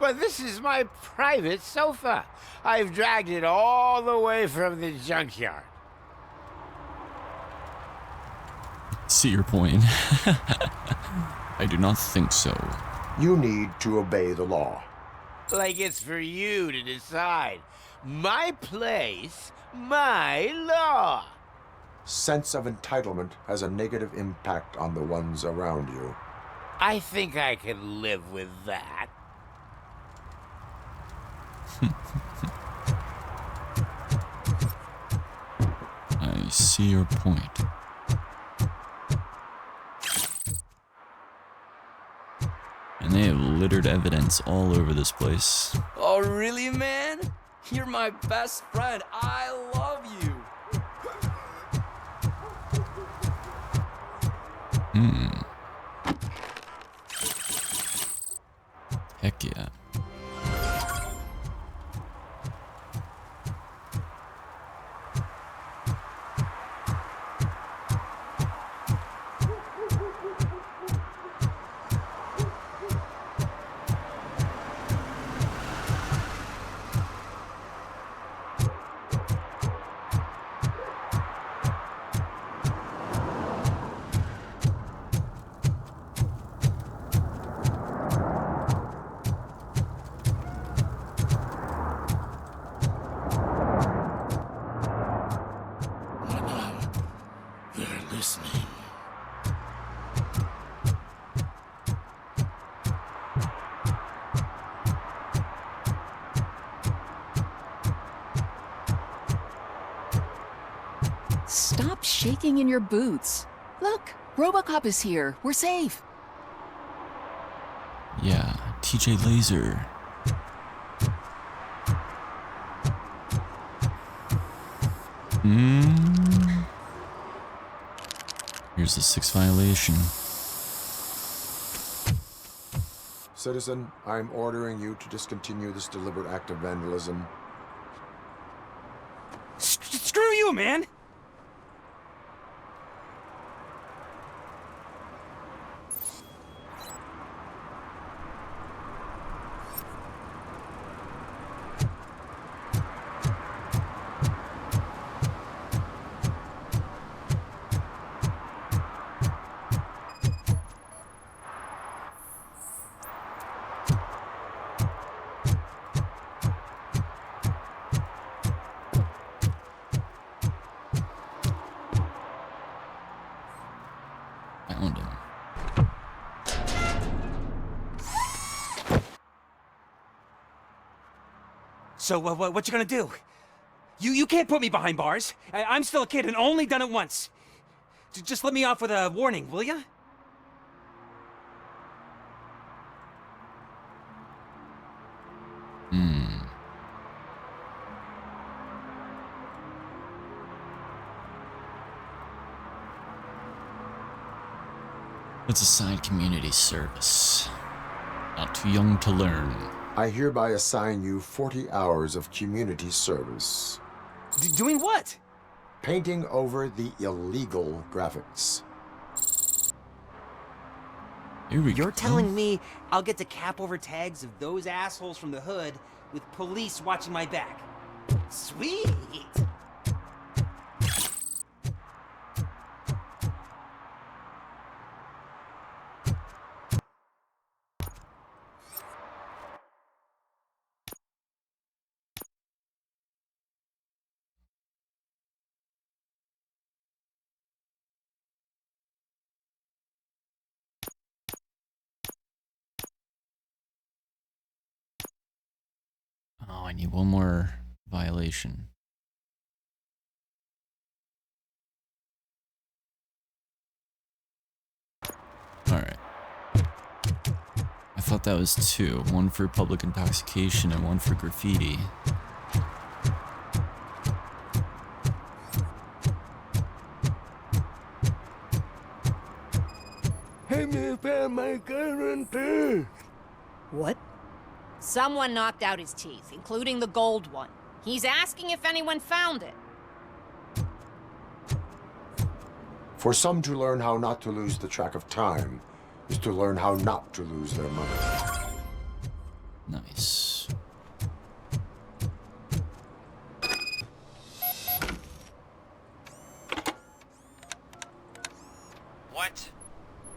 But this is my private sofa. I've dragged it all the way from the junkyard. See your point. I do not think so. You need to obey the law. Like it's for you to decide. My place, my law. Sense of entitlement has a negative impact on the ones around you. I think I can live with that. I see your point. And they have littered evidence all over this place. Oh, really, man? You're my best friend. I love you. Heck yeah. Stop shaking in your boots. Look, Robocop is here. We're safe. Yeah, TJ Laser. Here's the 6th violation. Citizen, I'm ordering you to discontinue this deliberate act of vandalism. Screw you, man! Found him. So, what you gonna do? You can't put me behind bars. I'm still a kid and only done it once. Just let me off with a warning, will ya? It's a side community service. Not too young to learn. I hereby assign you 40 hours of community service. Doing what? Painting over the illegal graphics. Here we You're go. telling me I'll get to cap over tags of those assholes from the hood with police watching my back? Sweet! Oh, I need one more violation. Alright. I thought that was 2. One for public intoxication and one for graffiti. Hey, me found my guarantee. What? Someone knocked out his teeth, including the gold one. He's asking if anyone found it. For some to learn how not to lose the track of time is to learn how not to lose their money. Nice. What?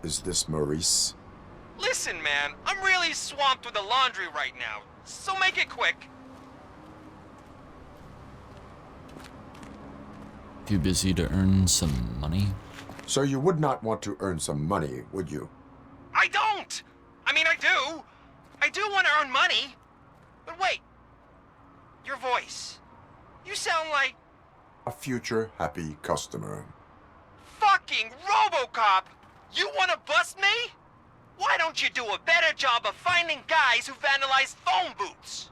Is this Maurice? Listen, man, I'm really swamped with the laundry right now, so make it quick. Too busy to earn some money? So you would not want to earn some money, would you? I don't! do. I do want to earn money. But wait. Your voice. You sound like... A future happy customer. fucking Robocop! You want to bust me? Why don't you do a better job of finding guys who vandalize phone booths?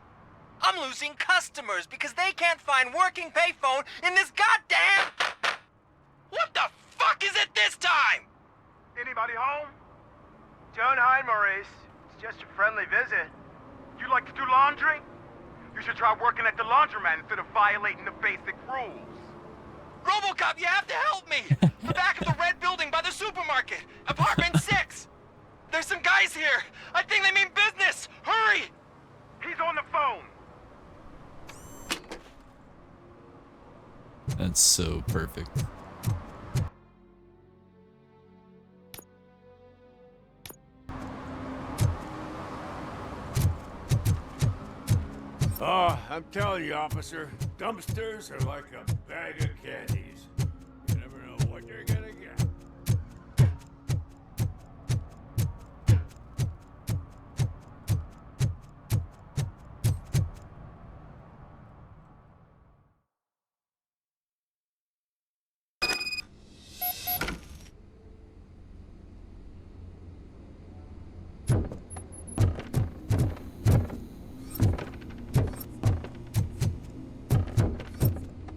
I'm losing customers because they can't find working payphone in this goddamn... What the fuck is it this time? Anybody home? Don't hide, Maurice. It's just a friendly visit. You like to do laundry? You should try working at the laundromat instead of violating the basic rules. Robocop, you have to help me! The back of the red building by the supermarket. Apartment 6. There's some guys here. I think they mean business. Hurry! He's on the phone. That's so perfect. Oh, I'm telling you, officer, dumpsters are like a bag of candies. You never know what you're gonna get.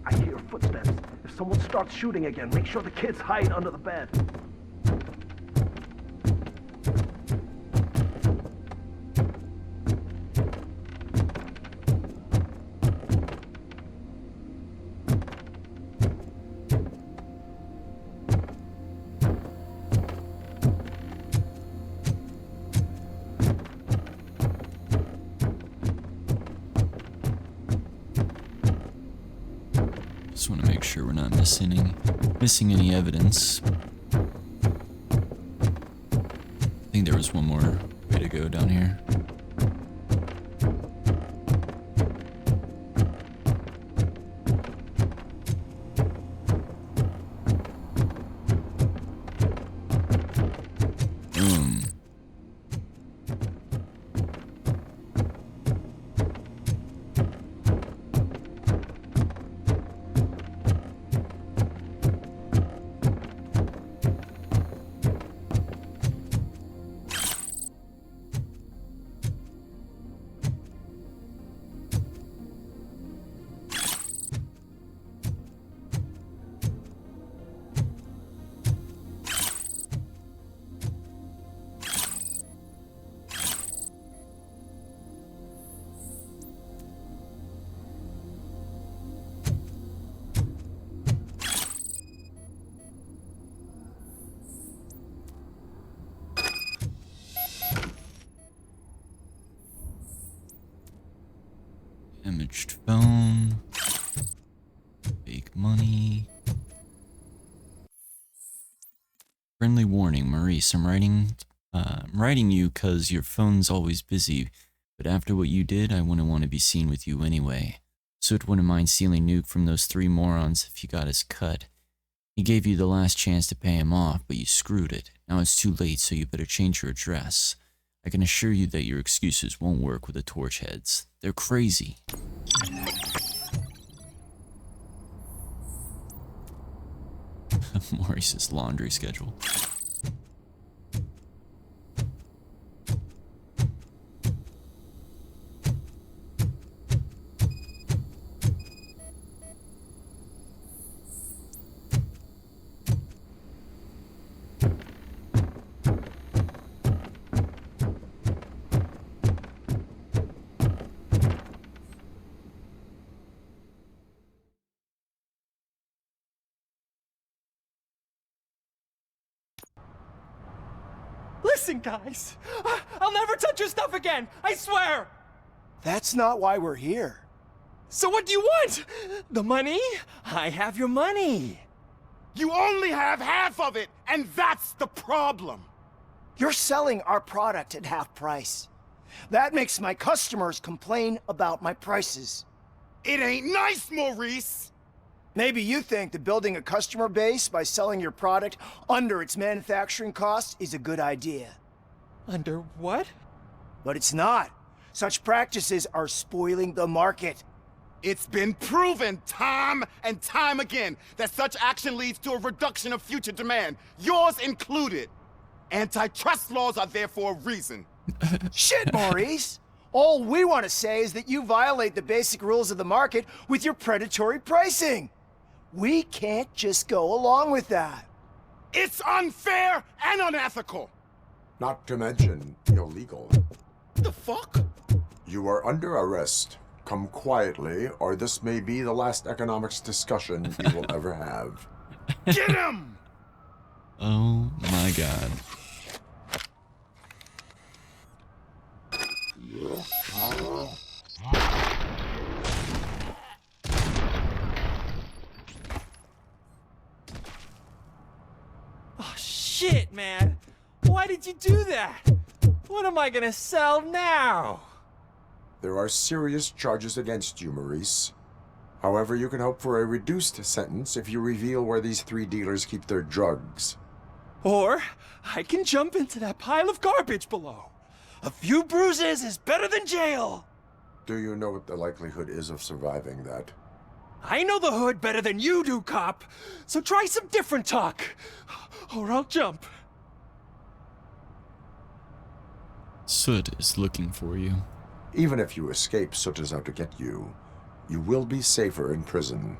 I hear footsteps. If someone starts shooting again, make sure the kids hide under the bed. Just want to make sure we're not missing any evidence. I think there was one more way to go down here. Damaged phone. Fake money. Friendly warning, Maurice. I'm writing you because your phone's always busy, but after what you did, I wouldn't want to be seen with you anyway. Soot wouldn't mind stealing Nuke from those 3 morons if you got his cut. He gave you the last chance to pay him off, but you screwed it. Now it's too late, so you better change your address. I can assure you that your excuses won't work with the Torchheads. They're crazy. Maurice's laundry schedule. Listen, guys. I'll never touch your stuff again. I swear. That's not why we're here. So what do you want? The money? I have your money. You only have half of it, and that's the problem. You're selling our product at half price. That makes my customers complain about my prices. It ain't nice, Maurice! Maybe you think that building a customer base by selling your product under its manufacturing cost is a good idea. Under what? But it's not. Such practices are spoiling the market. It's been proven time and time again that such action leads to a reduction of future demand, yours included. Antitrust laws are there for a reason. Shit, Maurice! All we want to say is that you violate the basic rules of the market with your predatory pricing. We can't just go along with that. It's unfair and unethical! Not to mention illegal. The fuck? You are under arrest. Come quietly, or this may be the last economics discussion you will ever have. Get him! Oh my god. Oh, shit, man. Why did you do that? What am I gonna sell now? There are serious charges against you, Maurice. However, you can hope for a reduced sentence if you reveal where these 3 dealers keep their drugs. Or I can jump into that pile of garbage below. A few bruises is better than jail. Do you know what the likelihood is of surviving that? I know the hood better than you do, cop. So try some different talk, or I'll jump. Soot is looking for you. Even if you escape Soot is out to get you, you will be safer in prison.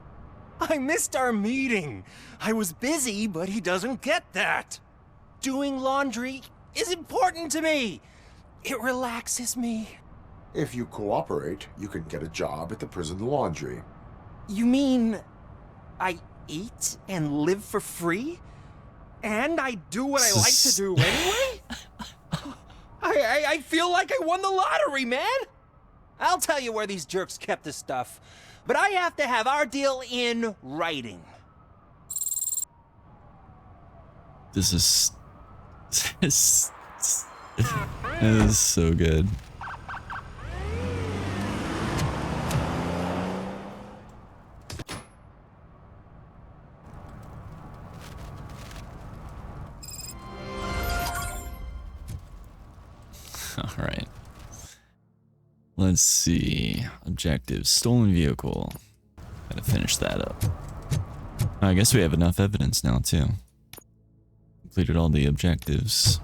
I missed our meeting. I was busy, but he doesn't get that. Doing laundry is important to me. It relaxes me. If you cooperate, you can get a job at the prison laundry. You mean I eat and live for free? And I do what I like to do anyway? I feel like I won the lottery, man! I'll tell you where these jerks kept the stuff, but I have to have our deal in writing. This is so good. All right. Let's see. Objectives. Stolen vehicle. Gotta finish that up. I guess we have enough evidence now, too. Completed all the objectives.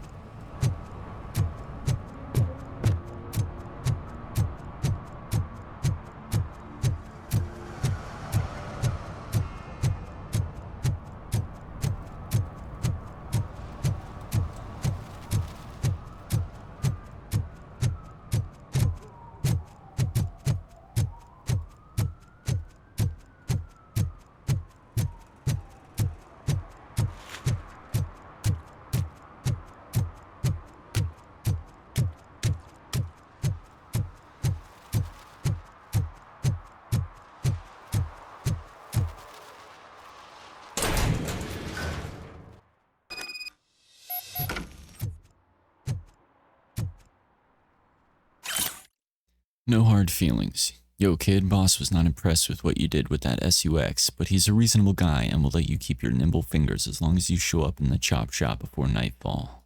No hard feelings. Yo kid, boss was not impressed with what you did with that SUX, but he's a reasonable guy and will let you keep your nimble fingers as long as you show up in the chop shop before nightfall.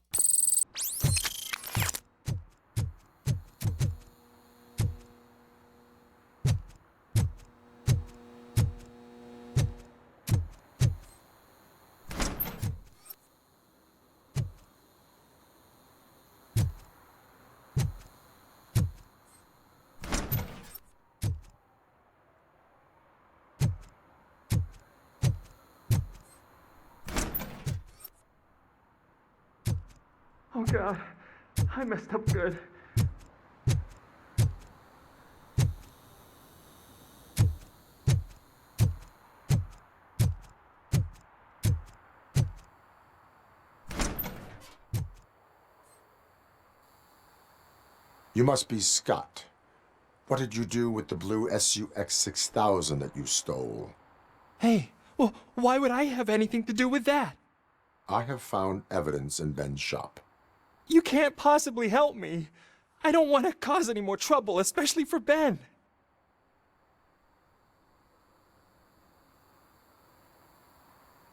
Oh god, I messed up good. You must be Scott. What did you do with the blue SUX 6000 that you stole? Hey, well, why would I have anything to do with that? I have found evidence in Ben's shop. You can't possibly help me. I don't want to cause any more trouble, especially for Ben.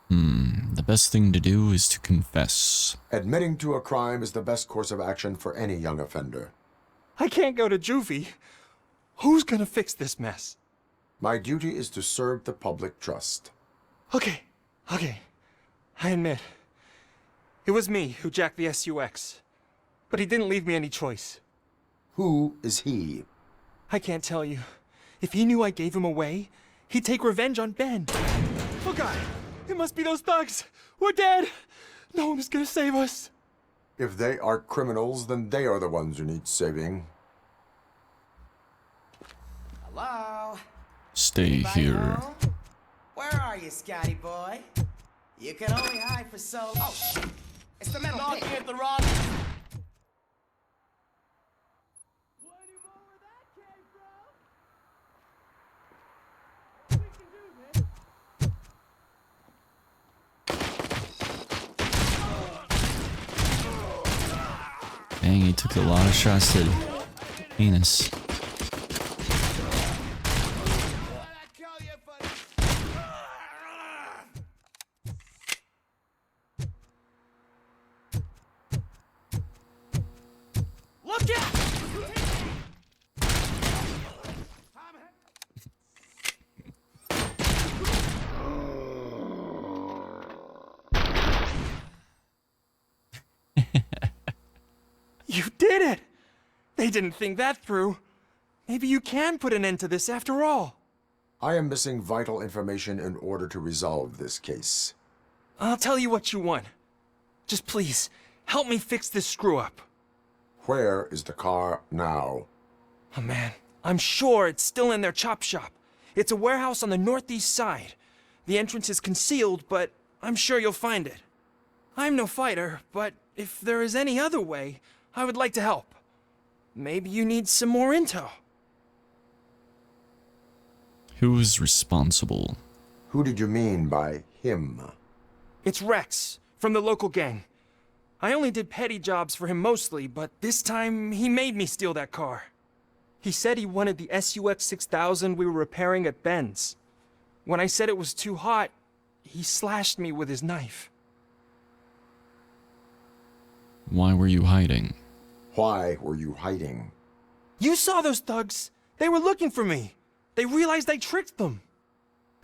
The best thing to do is to confess. Admitting to a crime is the best course of action for any young offender. I can't go to juvie. Who's gonna fix this mess? My duty is to serve the public trust. Okay. I admit. It was me who jacked the SUX. But he didn't leave me any choice. Who is he? I can't tell you. If he knew I gave him away, he'd take revenge on Ben. Oh God, it must be those thugs. We're dead. No one is gonna save us. If they are criminals, then they are the ones who need saving. Hello? Stay Anybody here. home? Where are you, Scotty boy? You can only hide for so long. Oh, it's the metal pig. At the wrong. Dang, he took a lot of shots to penis. Look out! You did it! They didn't think that through. Maybe you can put an end to this after all. I am missing vital information in order to resolve this case. I'll tell you what you want. Just please, help me fix this screw-up. Where is the car now? Oh man, I'm sure it's still in their chop shop. It's a warehouse on the northeast side. The entrance is concealed, but I'm sure you'll find it. I'm no fighter, but if there is any other way, I would like to help. Maybe you need some more intel. Who is responsible? Who did you mean by him? It's Rex, from the local gang. I only did petty jobs for him mostly, but this time he made me steal that car. He said he wanted the SUX 6000 we were repairing at Ben's. When I said it was too hot, he slashed me with his knife. Why were you hiding? Why were you hiding? You saw those thugs. They were looking for me. They realized I tricked them.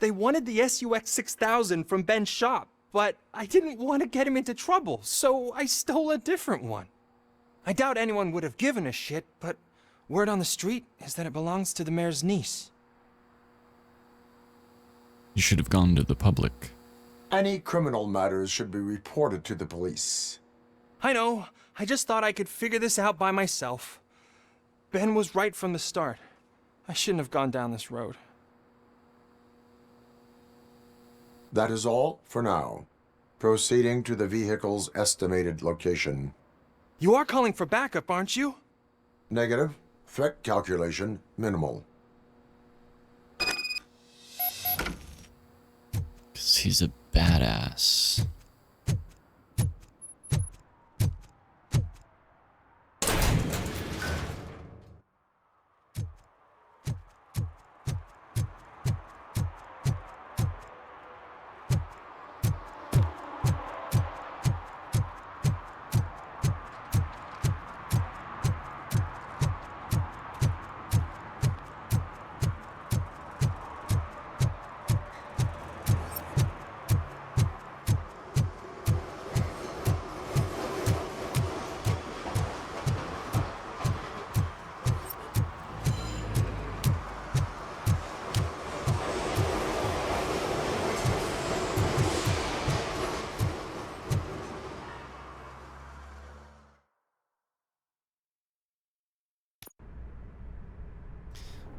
They wanted the SUX 6000 from Ben's shop, but I didn't want to get him into trouble, so I stole a different one. I doubt anyone would have given a shit, but word on the street is that it belongs to the mayor's niece. You should have gone to the public. Any criminal matters should be reported to the police. I know. I just thought I could figure this out by myself. Ben was right from the start. I shouldn't have gone down this road. That is all for now. Proceeding to the vehicle's estimated location. You are calling for backup, aren't you? Negative. Threat calculation minimal. 'Cause he's a badass.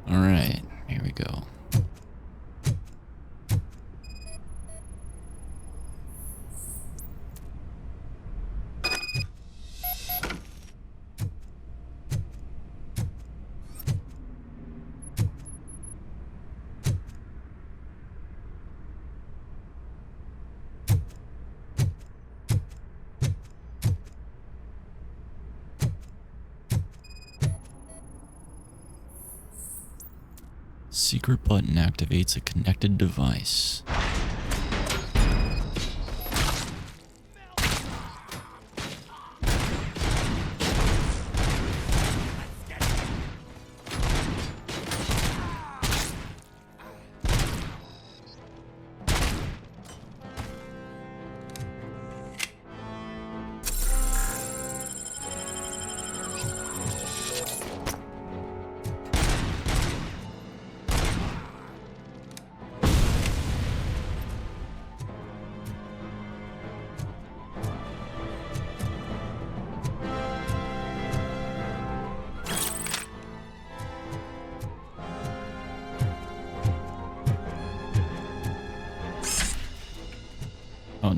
All right, here we go. Secret button activates a connected device.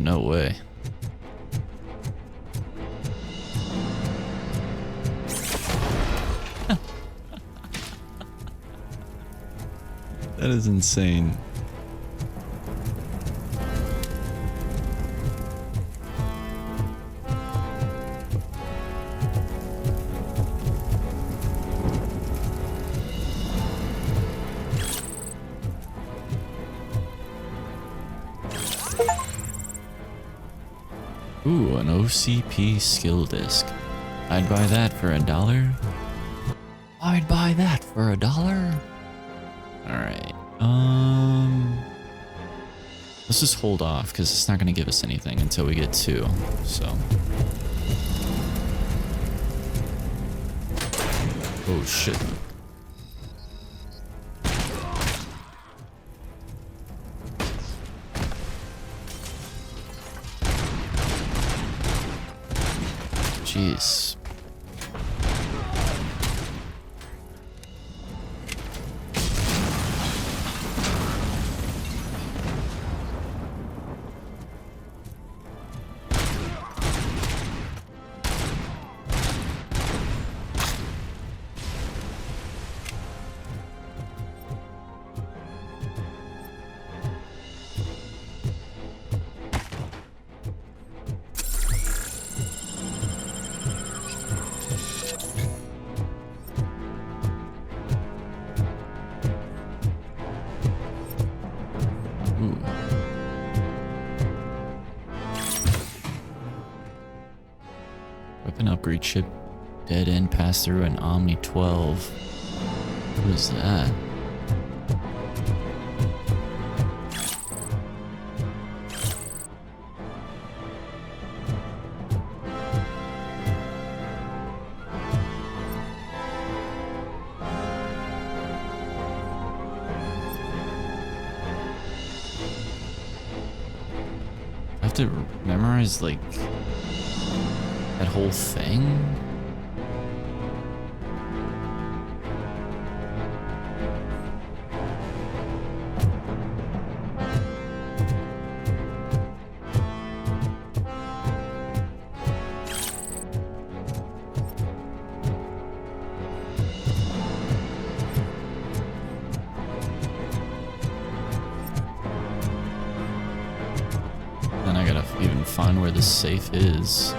no way. That is insane. Ooh, an OCP skill disc. I'd buy that for $1. I'd buy that for $1. Alright, let's just hold off, because it's not going to give us anything until we get 2, so. Oh shit. Jeez. Weapon upgrade chip, dead end pass through, and Omni 12. What is that? I have to memorize like that whole thing? Then I gotta even find where the safe is.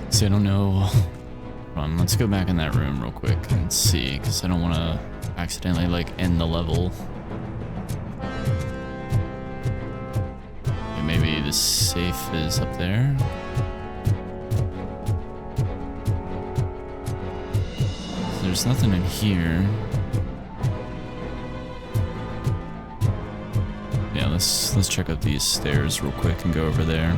See, I don't know. Let's go back in that room real quick and see, because I don't want to accidentally like end the level. Okay, maybe the safe is up there. There's nothing in here. Yeah, let's check out these stairs real quick and go over there.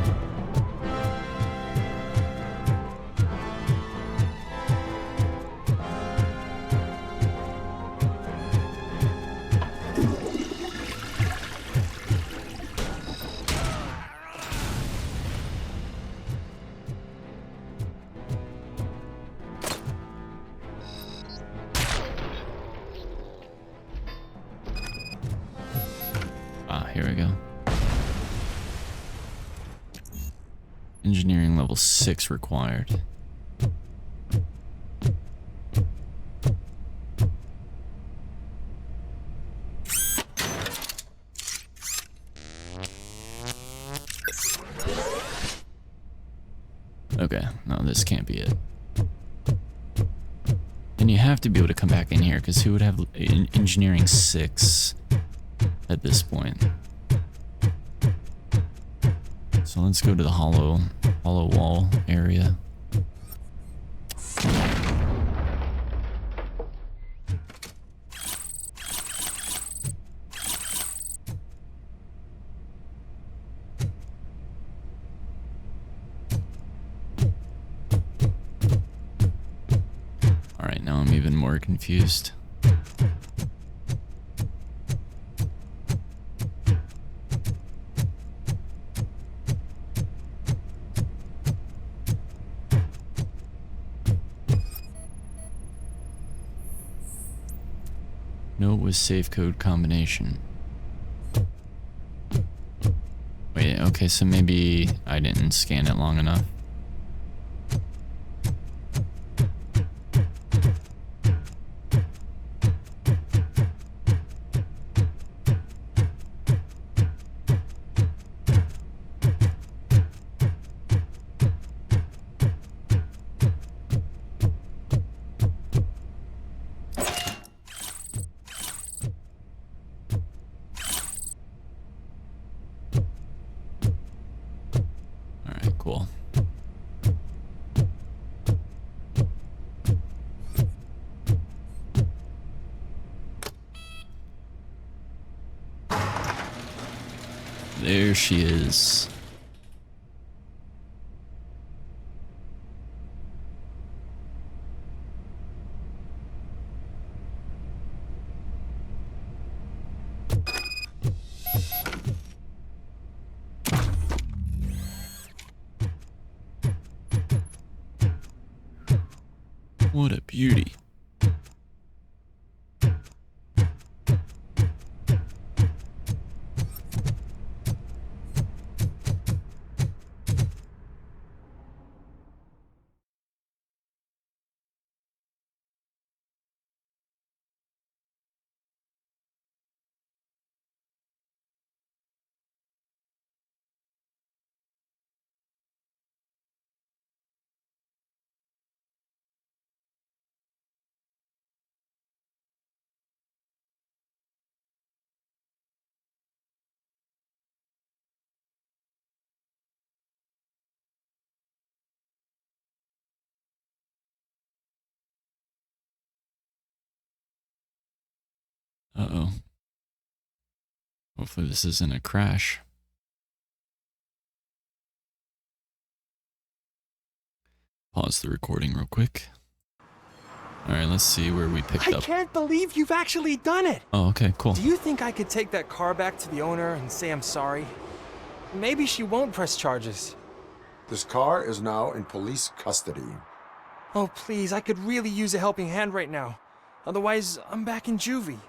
Here we go. Engineering level 6 required. Okay, no, this can't be it. And you have to be able to come back in here, because who would have engineering 6 at this point? So let's go to the hollow wall area. All right, now I'm even more confused. Note with safe code combination. Wait, okay, so maybe I didn't scan it long enough. Cool. There she is. What a beauty. Uh-oh. Hopefully this isn't a crash. Pause the recording real quick. Alright, let's see where we picked up. I can't believe you've actually done it! Oh, okay, cool. Do you think I could take that car back to the owner and say I'm sorry? Maybe she won't press charges. This car is now in police custody. Oh, please, I could really use a helping hand right now. Otherwise, I'm back in juvie.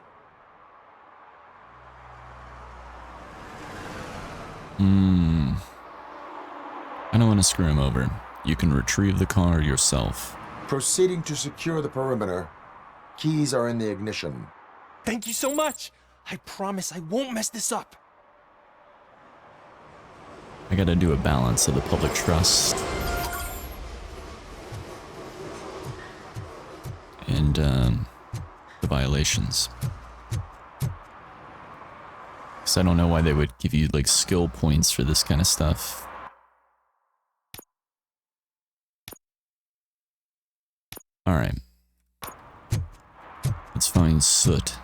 I don't want to screw him over. You can retrieve the car yourself. Proceeding to secure the perimeter. Keys are in the ignition. Thank you so much. I promise I won't mess this up. I gotta do a balance of the public trust and the violations. Because I don't know why they would give you like skill points for this kind of stuff. Alright. Let's find Soot.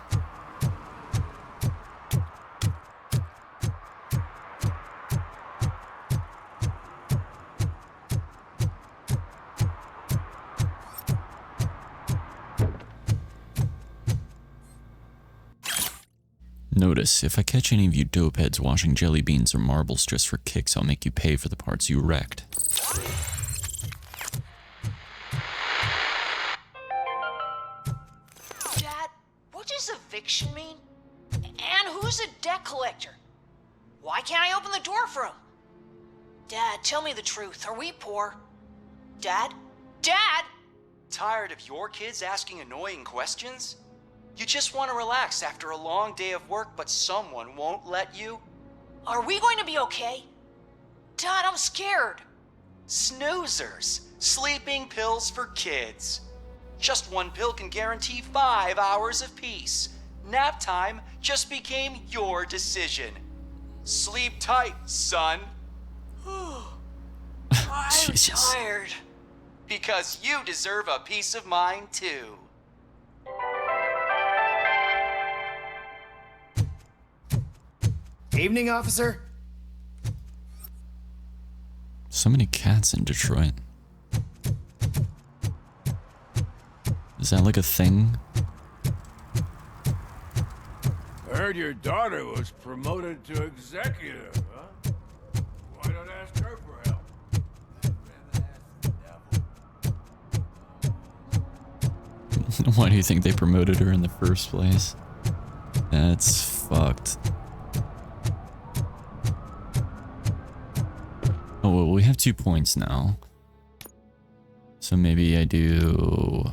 Notice, if I catch any of you dopeheads washing jelly beans or marbles just for kicks, I'll make you pay for the parts you wrecked. Dad, what does eviction mean? And who's a debt collector? Why can't I open the door for him? Dad, tell me the truth. Are we poor? Dad? Dad! Tired of your kids asking annoying questions? You just want to relax after a long day of work, but someone won't let you? Are we going to be okay? Dad, I'm scared. Snoozers. Sleeping pills for kids. Just one pill can guarantee 5 hours of peace. Nap time just became your decision. Sleep tight, son. I'm Jesus. tired. Because you deserve a peace of mind, too. Evening, officer. So many cats in Detroit. Is that like a thing? I heard your daughter was promoted to executive, huh? Why don't ask her for help? Why do you think they promoted her in the first place? That's fucked. Oh, well, we have 2 points now. So maybe I do...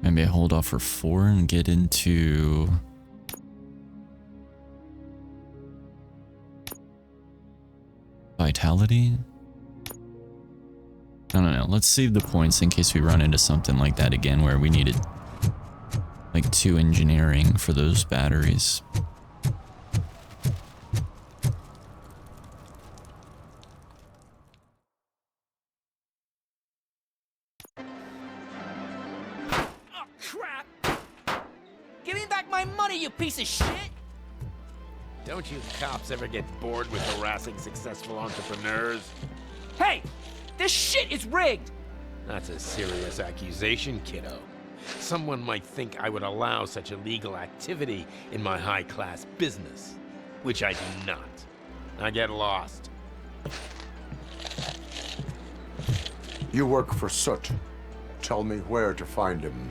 Maybe I hold off for 4 and get into... Vitality? I don't know. Let's save the points in case we run into something like that again where we needed like 2 engineering for those batteries. Oh, crap! Give me back my money, you piece of shit! Don't you cops ever get bored with harassing successful entrepreneurs? Hey! This shit is rigged! That's a serious accusation, kiddo. Someone might think I would allow such illegal activity in my high-class business, which I do not. I get lost. You work for Soot. Tell me where to find him.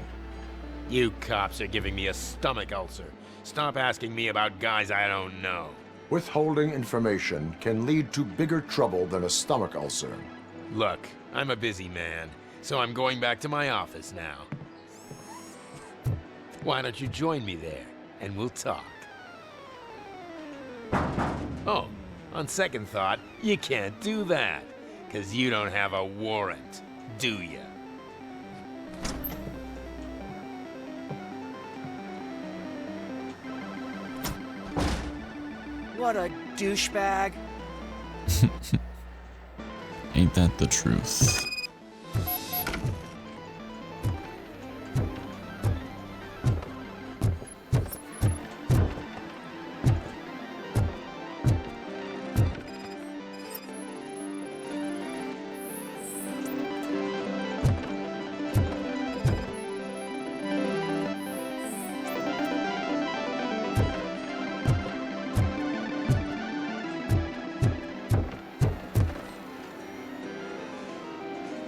You cops are giving me a stomach ulcer. Stop asking me about guys I don't know. Withholding information can lead to bigger trouble than a stomach ulcer. Look, I'm a busy man, so I'm going back to my office now. Why don't you join me there, and we'll talk. Oh, on second thought, you can't do that, 'cause you don't have a warrant, do ya? What a douchebag. Ain't that the truth?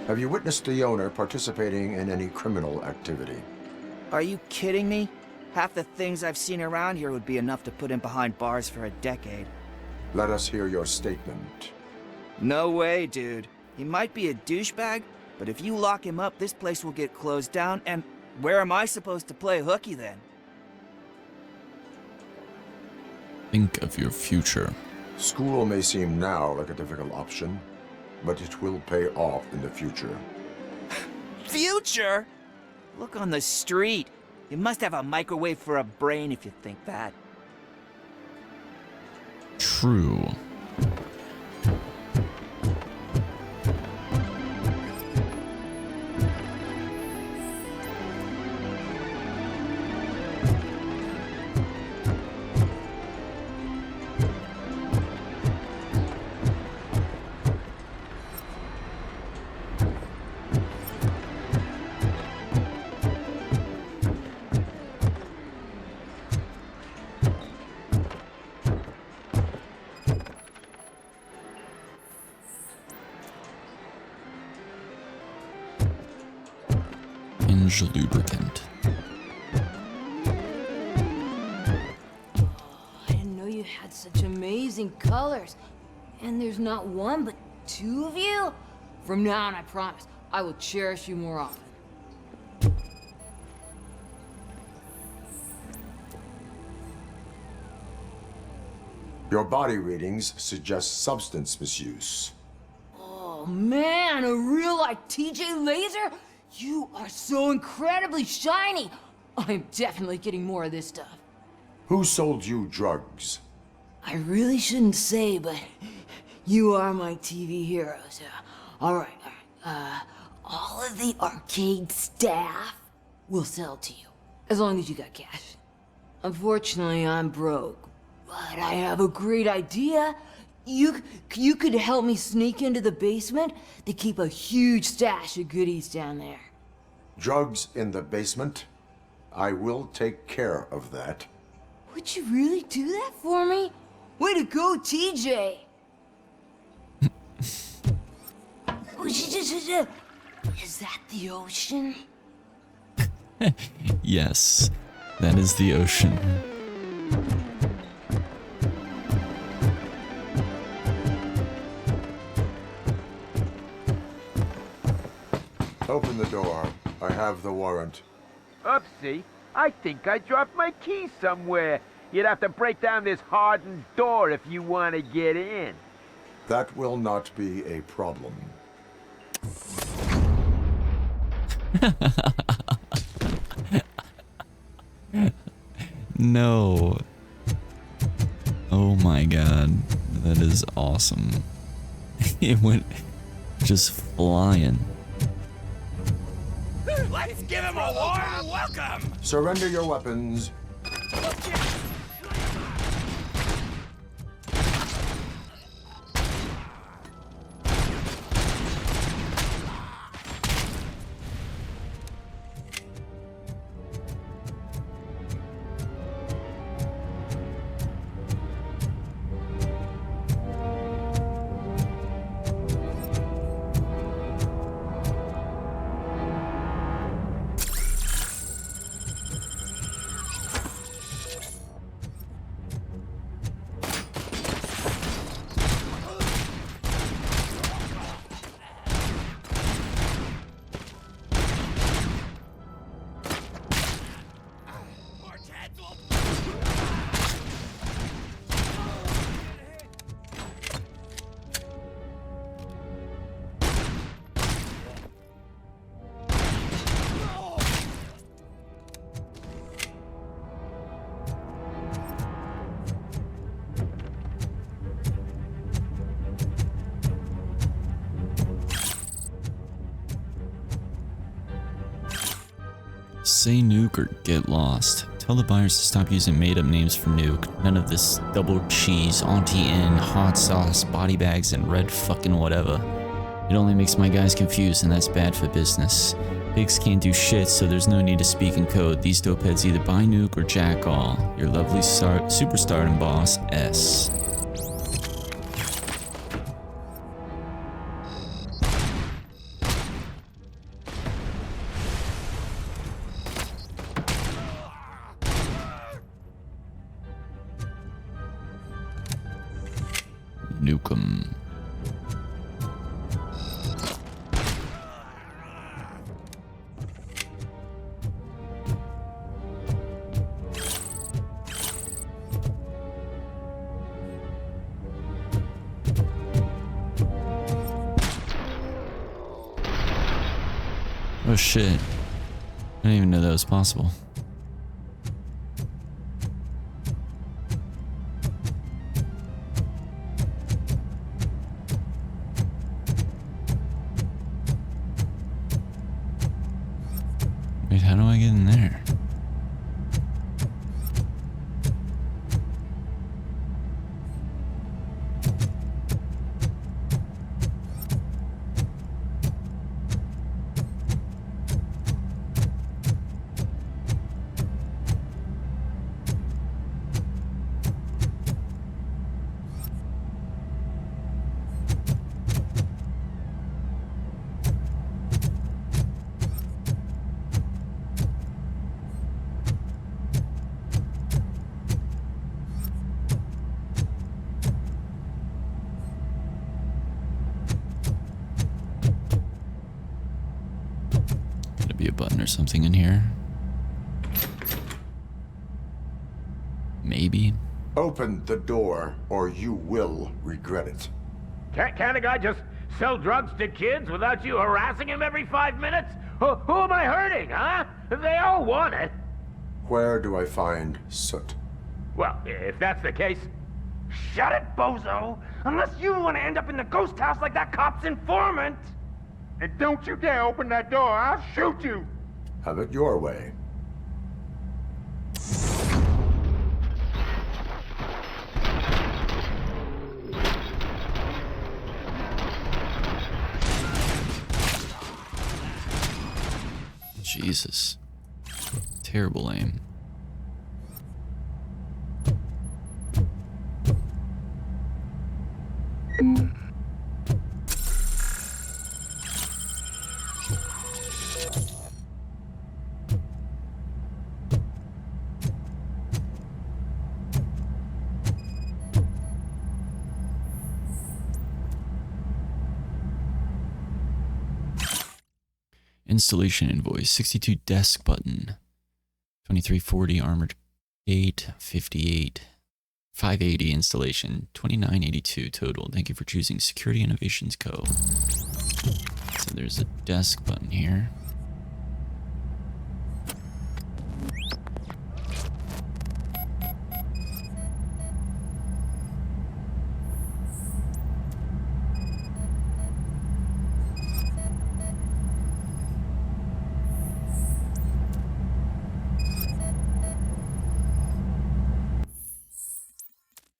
Have you witnessed the owner participating in any criminal activity? Are you kidding me? Half the things I've seen around here would be enough to put him behind bars for a decade. Let us hear your statement. No way, dude. He might be a douchebag, but if you lock him up, this place will get closed down, and where am I supposed to play hooky then? Think of your future. School may seem now like a difficult option, but it will pay off in the future. Future? Look on the street. You must have a microwave for a brain if you think that. True. Lubricant. I didn't know you had such amazing colors. And there's not one, but 2 of you? From now on, I promise, I will cherish you more often. Your body readings suggest substance misuse. Oh man, a real-life TJ Laser? You are so incredibly shiny! I'm definitely getting more of this stuff. Who sold you drugs? I really shouldn't say, but you are my TV heroes. Alright. All of the arcade staff will sell to you, as long as you got cash. Unfortunately, I'm broke, but I have a great idea. You could help me sneak into the basement. They keep a huge stash of goodies down there. Drugs in the basement? I will take care of that. Would you really do that for me? Way to go, TJ! Is that the ocean? Yes, that is the ocean. Open the door. I have the warrant. Oopsie. I think I dropped my keys somewhere. You'd have to break down this hardened door if you want to get in. That will not be a problem. No. Oh my god. That is awesome. It went just flying. Let's give him a warm welcome! Surrender your weapons. Say nuke or get lost. Tell the buyers to stop using made-up names for nuke. None of this double cheese, Auntie N, hot sauce, body bags, and red fucking whatever. It only makes my guys confused, and that's bad for business. Pigs can't do shit, so there's no need to speak in code. These dopeheads either buy nuke or jack all. Your lovely superstardom boss, S. Nukem. Oh shit. I didn't even know that was possible. Wait, how do I get in there? Be a button or something in here. Maybe. Open the door, or you will regret it. Can't a guy just sell drugs to kids without you harassing him every 5 minutes? Who am I hurting, huh? They all want it. Where do I find soot? Well, if that's the case, shut it, bozo! Unless you want to end up in the ghost house like that cop's informant! And don't you dare open that door, I'll shoot you! Have it your way. Jesus. Terrible aim. installation invoice, 62 desk button, 2340 armored gate, 58, 580 installation, 2982 total. Thank you for choosing Security Innovations Co. So there's a desk button here.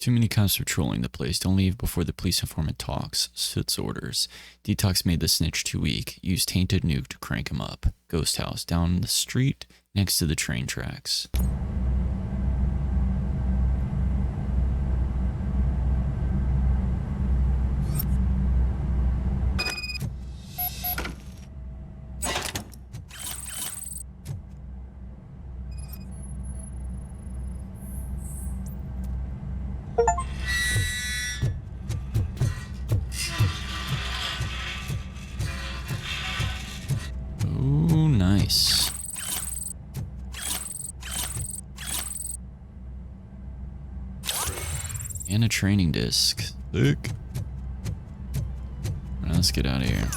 Too many cops patrolling the place. Don't leave before the police informant talks. Soot's orders. Detox made the snitch too weak. Use tainted nuke to crank him up. Ghost house down the street next to the train tracks. Oh, nice. And a training disc. Look. Let's get out of here.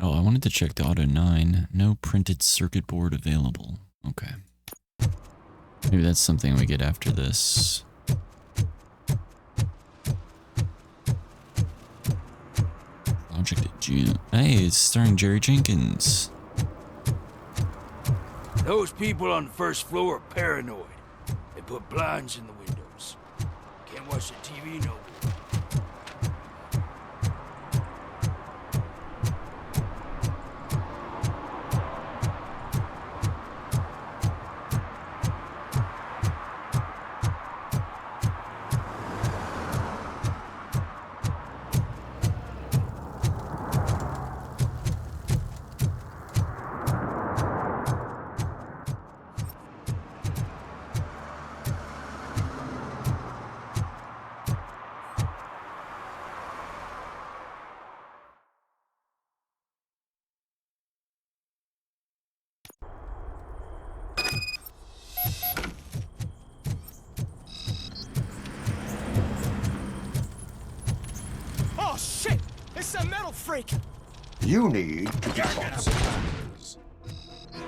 Oh, I wanted to check the Auto 9. No printed circuit board available. Okay. Maybe that's something we get after this. Project June. Hey, it's starring Jerry Jenkins. Those people on the first floor are paranoid. They put blinds in the windows. Can't watch the TV no more. Oh shit! It's a metal freak! You need to be bosses.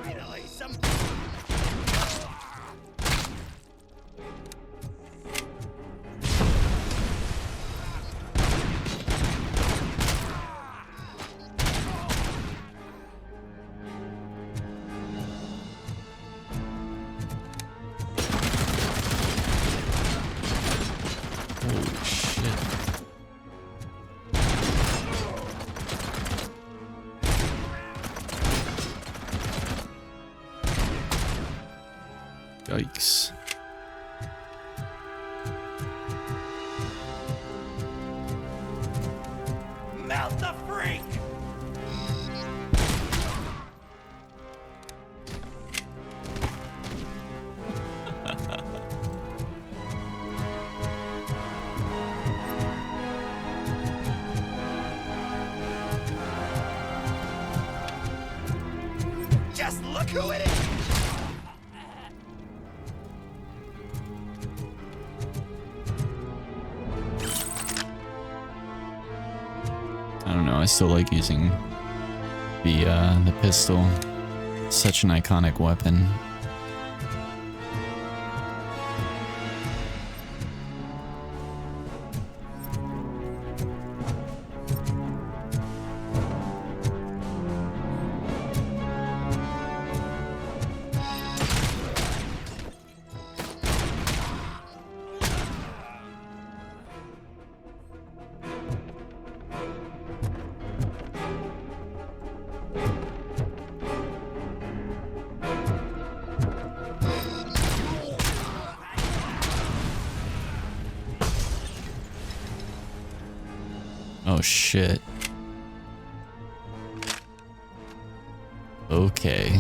Finally, some. Holy shit. Yikes. Melt the freak! Just look who it is! I don't know, I still like using the pistol. It's such an iconic weapon. Oh shit. Okay.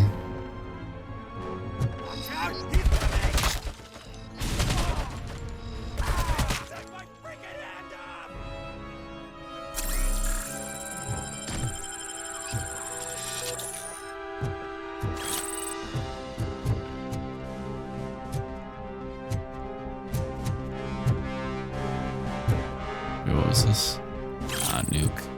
Wait, what was this? Ah, nuke.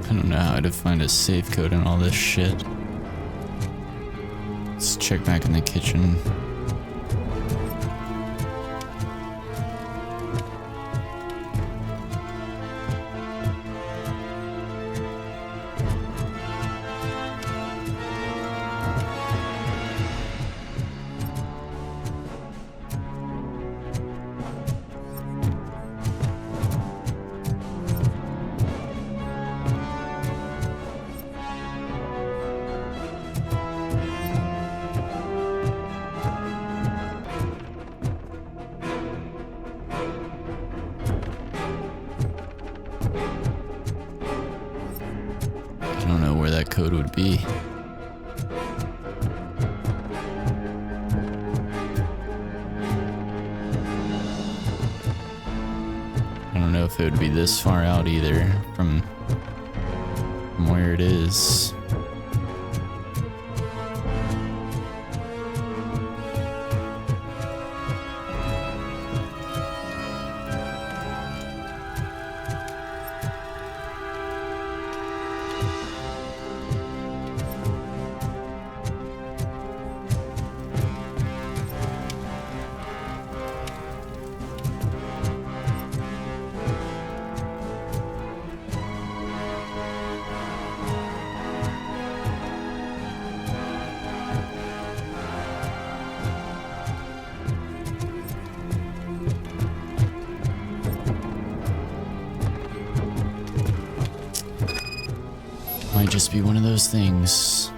I don't know how to find a safe code and all this shit. Let's check back in the kitchen. I don't know where that code would be. I don't know if it would be this far out either from where it is. Might just be one of those things.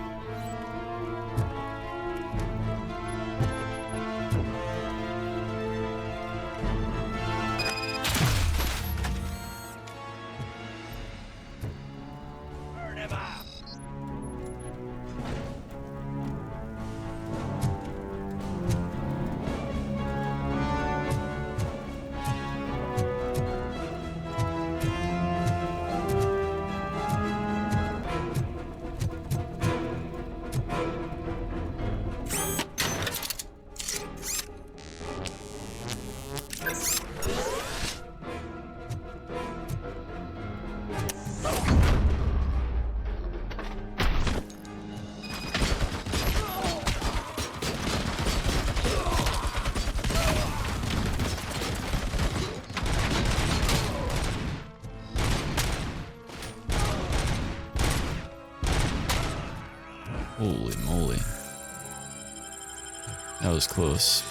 That was close.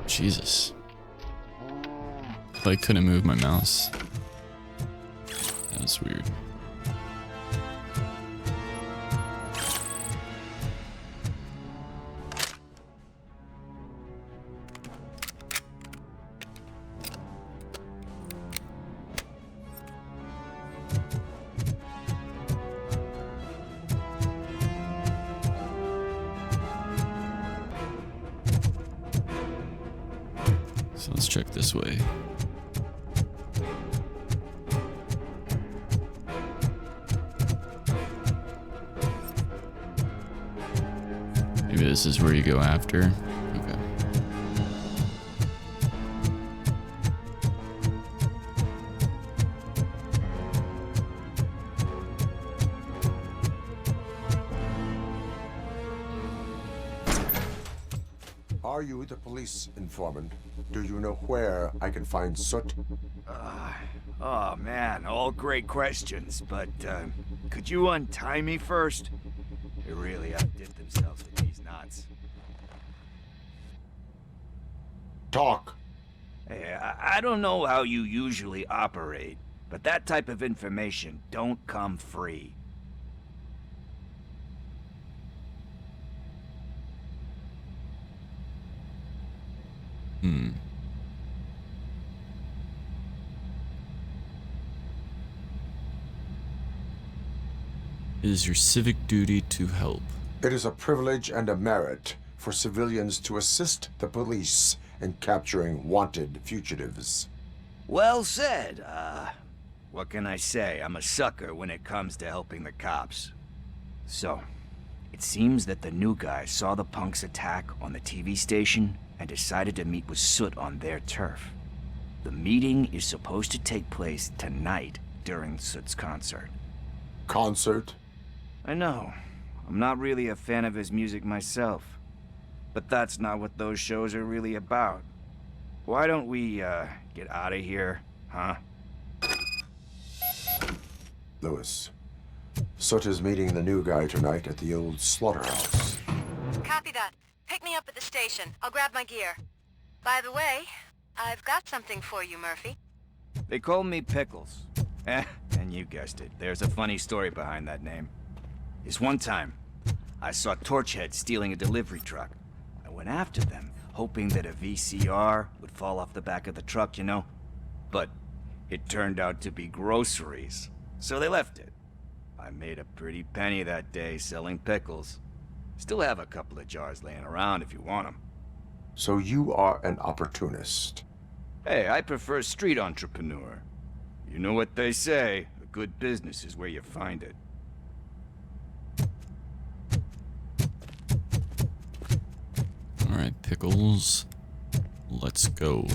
Jesus. I couldn't move my mouse. That was weird. So let's check this way. Maybe this is where you go after. Okay. Are you the police informant? Do you know where I can find Soot? Oh man, all great questions, but could you untie me first? They really outdid themselves with these knots. Talk. Hey, I don't know how you usually operate, but that type of information don't come free. It is your civic duty to help. It is a privilege and a merit for civilians to assist the police in capturing wanted fugitives. Well said. What can I say? I'm a sucker when it comes to helping the cops. So, it seems that the new guy saw the punks attack on the TV station and decided to meet with Soot on their turf. The meeting is supposed to take place tonight during Soot's concert. Concert? I know. I'm not really a fan of his music myself. But that's not what those shows are really about. Why don't we, get out of here, huh? Lewis, Soot is meeting the new guy tonight at the old slaughterhouse. Copy that. Pick me up at the station. I'll grab my gear. By the way, I've got something for you, Murphy. They call me Pickles. And you guessed it. There's a funny story behind that name. This one time, I saw Torchhead stealing a delivery truck. I went after them, hoping that a VCR would fall off the back of the truck, you know? But it turned out to be groceries, so they left it. I made a pretty penny that day selling pickles. Still have a couple of jars laying around if you want them. So you are an opportunist. Hey, I prefer street entrepreneur. You know what they say, a good business is where you find it. Alright, Pickles. Let's go.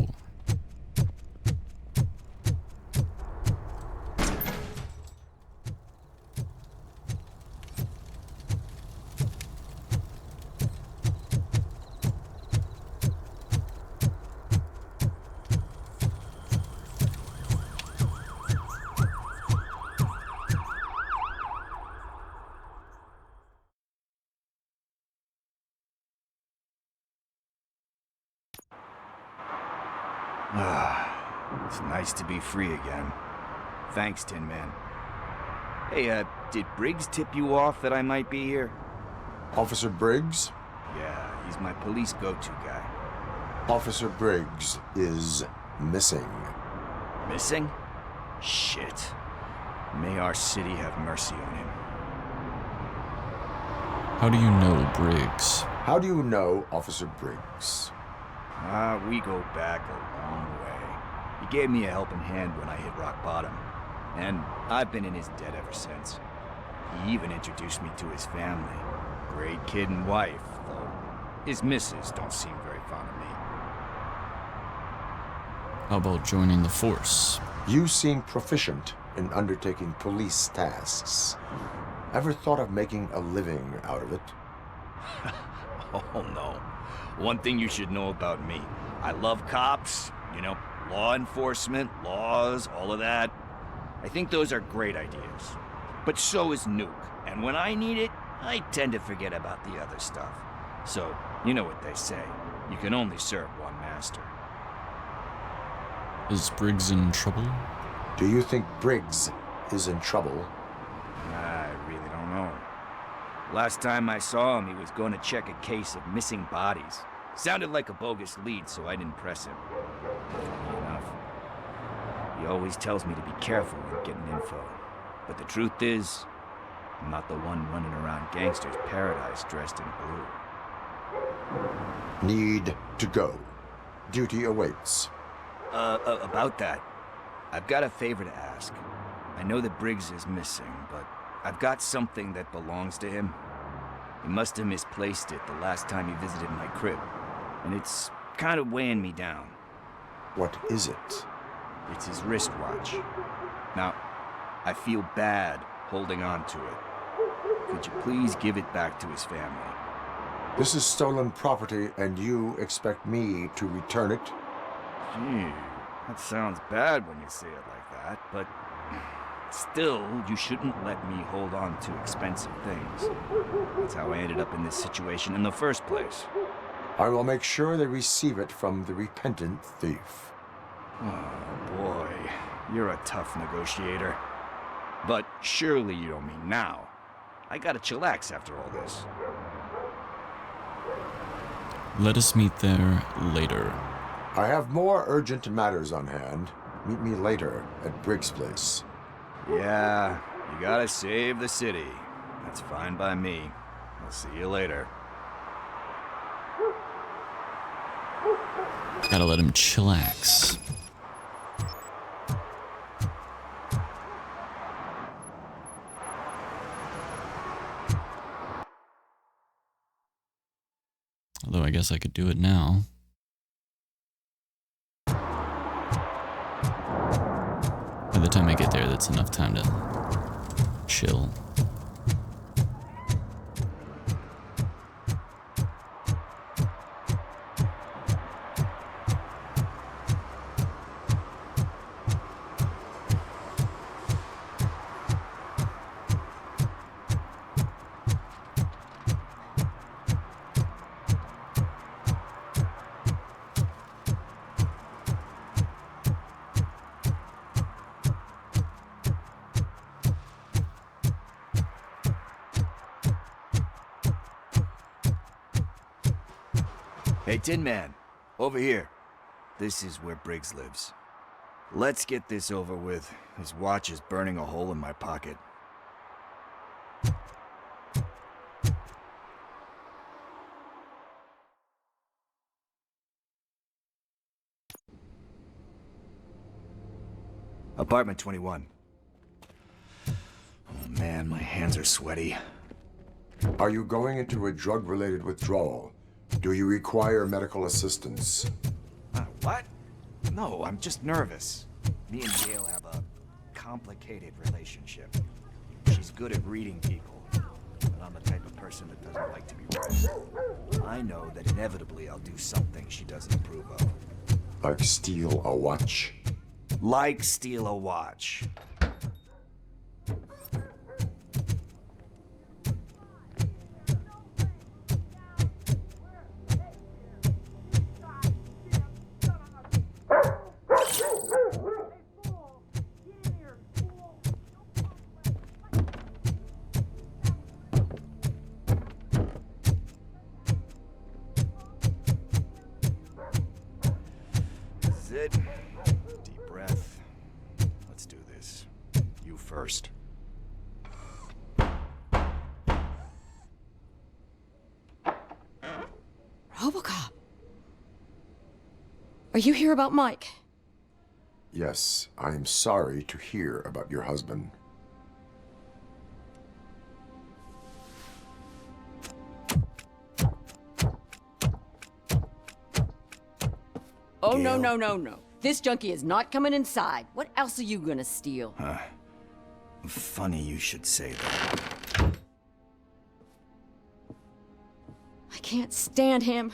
It's nice to be free again. Thanks, Tin Man. Hey, did Briggs tip you off that I might be here? Officer Briggs? Yeah, he's my police go-to guy. Officer Briggs is missing. Missing? Shit. May our city have mercy on him. How do you know Briggs? How do you know Officer Briggs? We go back a long way. He gave me a helping hand when I hit rock bottom, and I've been in his debt ever since. He even introduced me to his family. Great kid and wife, though his missus don't seem very fond of me. How about joining the force? You seem proficient in undertaking police tasks. Ever thought of making a living out of it? Oh no. One thing you should know about me. I love cops, you know, law enforcement, laws, all of that. I think those are great ideas. But so is Nuke. And when I need it, I tend to forget about the other stuff. So, you know what they say. You can only serve one master. Is Briggs in trouble? Do you think Briggs is in trouble? I really don't know. Last time I saw him, he was going to check a case of missing bodies. Sounded like a bogus lead, so I didn't press him. Funny enough. He always tells me to be careful when getting info. But the truth is, I'm not the one running around Gangster's Paradise dressed in blue. Need to go. Duty awaits. About that, I've got a favor to ask. I know that Briggs is missing, but I've got something that belongs to him. He must have misplaced it the last time he visited my crib, and it's kind of weighing me down. What is it? It's his wristwatch. Now, I feel bad holding on to it. Could you please give it back to his family? This is stolen property, and you expect me to return it? Gee, that sounds bad when you say it like that, but still, you shouldn't let me hold on to expensive things. That's how I ended up in this situation in the first place. I will make sure they receive it from the repentant thief. Oh boy, you're a tough negotiator. But surely you don't mean now. I gotta chillax after all this. Let us meet there later. I have more urgent matters on hand. Meet me later at Briggs' place. Yeah, you gotta save the city. That's fine by me. I'll see you later. Gotta let him chillax. Although I guess I could do it now. By the time I get there, that's enough time to chill. Hey, Tin Man, over here. This is where Briggs lives. Let's get this over with. His watch is burning a hole in my pocket. Apartment 21. Oh man, my hands are sweaty. Are you going into a drug-related withdrawal? Do you require medical assistance? What? No, I'm just nervous. Me and Gail have a complicated relationship. She's good at reading people, but I'm the type of person that doesn't like to be read. I know that inevitably I'll do something she doesn't approve of. Like steal a watch? Like steal a watch. It. Deep breath. Let's do this. You first. Robocop. Are you here about Mike? Yes, I am sorry to hear about your husband. Oh, no, Gail? no, no, no. This junkie is not coming inside. What else are you gonna steal? Huh. Funny you should say that. I can't stand him.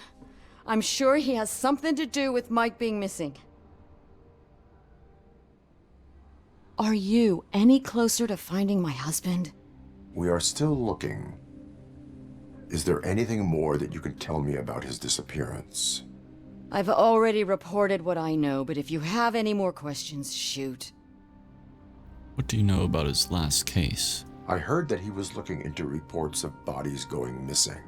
I'm sure he has something to do with Mike being missing. Are you any closer to finding my husband? We are still looking. Is there anything more that you can tell me about his disappearance? I've already reported what I know, but if you have any more questions, shoot. What do you know about his last case? I heard that he was looking into reports of bodies going missing.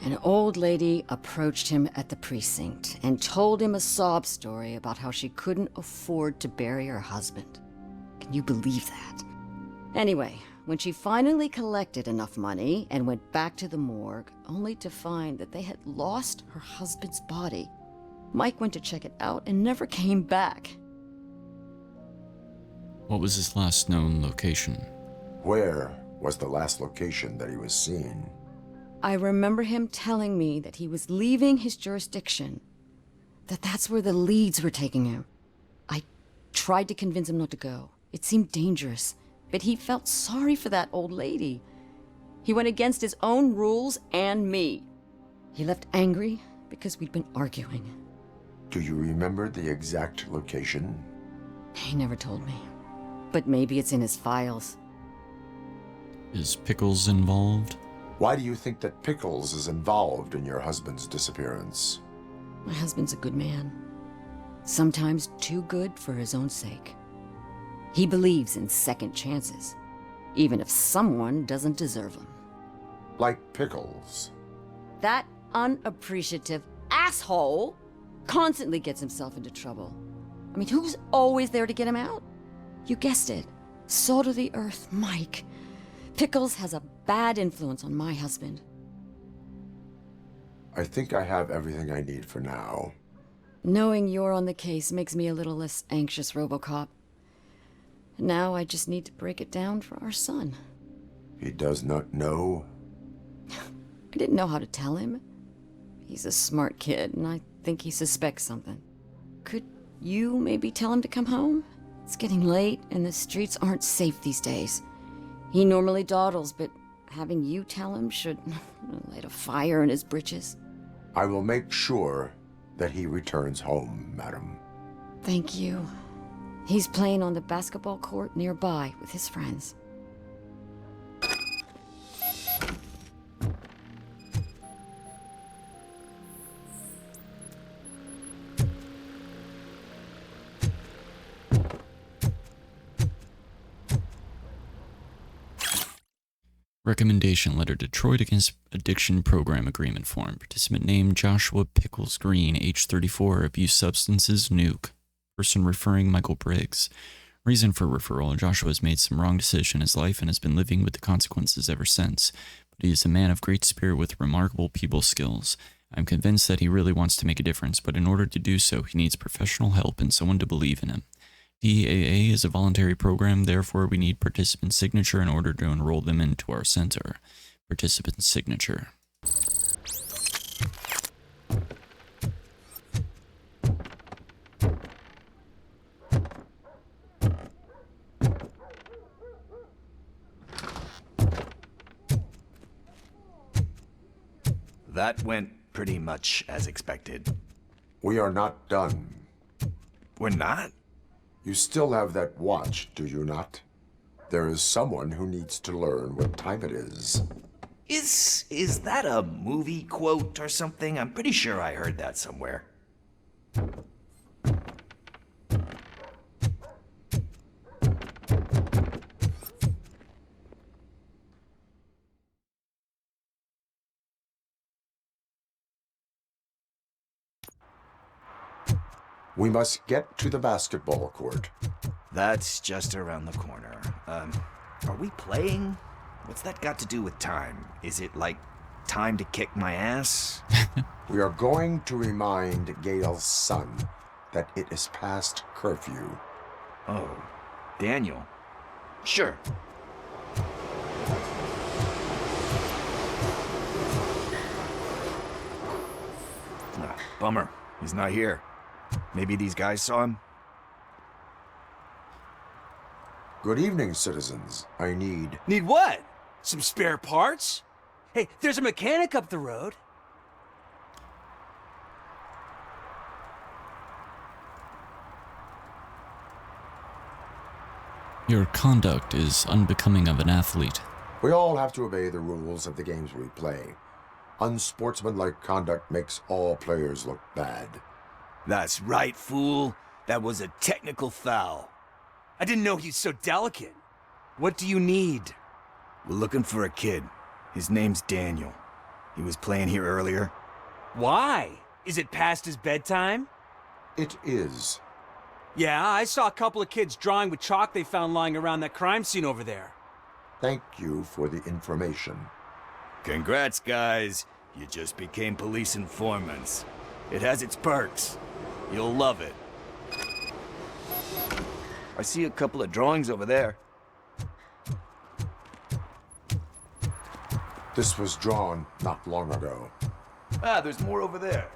An old lady approached him at the precinct and told him a sob story about how she couldn't afford to bury her husband. Can you believe that? Anyway, when she finally collected enough money and went back to the morgue, only to find that they had lost her husband's body, Mike went to check it out and never came back. What was his last known location? Where was the last location that he was seen? I remember him telling me that he was leaving his jurisdiction, that's where the leads were taking him. I tried to convince him not to go. It seemed dangerous, but he felt sorry for that old lady. He went against his own rules and me. He left angry because we'd been arguing. Do you remember the exact location? He never told me, but maybe it's in his files. Is Pickles involved? Why do you think that Pickles is involved in your husband's disappearance? My husband's a good man. Sometimes too good for his own sake. He believes in second chances, even if someone doesn't deserve them. Like Pickles. That unappreciative asshole constantly gets himself into trouble. I mean, who's always there to get him out? You guessed it. Salt of the earth, Mike. Pickles has a bad influence on my husband. I think I have everything I need for now. Knowing you're on the case makes me a little less anxious, Robocop. Now I just need to break it down for our son. He does not know? I didn't know how to tell him. He's a smart kid, and I think he suspects something. Could you maybe tell him to come home? It's getting late, and the streets aren't safe these days. He normally dawdles, but having you tell him should light a fire in his britches. I will make sure that he returns home, madam. Thank you. He's playing on the basketball court nearby with his friends. Recommendation letter: Detroit Against Addiction Program Agreement form. Participant name Joshua Pickles Green, age 34, abuse substances, nuke. Person referring Michael Briggs. Reason for referral: Joshua has made some wrong decision in his life and has been living with the consequences ever since. But he is a man of great spirit with remarkable people skills. I'm convinced that he really wants to make a difference, but in order to do so, he needs professional help and someone to believe in him. DAA is a voluntary program, therefore we need participant signature in order to enroll them into our center. Participant signature. That went pretty much as expected. We are not done. We're not? You still have that watch, do you not? There is someone who needs to learn what time it is. Is that a movie quote or something? I'm pretty sure I heard that somewhere. We must get to the basketball court. That's just around the corner. Are we playing? What's that got to do with time? Is it like time to kick my ass? We are going to remind Gail's son that it is past curfew. Oh, Daniel. Sure. Bummer. He's not here. Maybe these guys saw him? Good evening, citizens. I need... Need what? Some spare parts? Hey, there's a mechanic up the road. Your conduct is unbecoming of an athlete. We all have to obey the rules of the games we play. Unsportsmanlike conduct makes all players look bad. That's right, fool. That was a technical foul. I didn't know he's so delicate. What do you need? We're looking for a kid. His name's Daniel. He was playing here earlier. Why? Is it past his bedtime? It is. Yeah, I saw a couple of kids drawing with chalk they found lying around that crime scene over there. Thank you for the information. Congrats, guys. You just became police informants. It has its perks. You'll love it. I see a couple of drawings over there. This was drawn not long ago. Ah, there's more over there.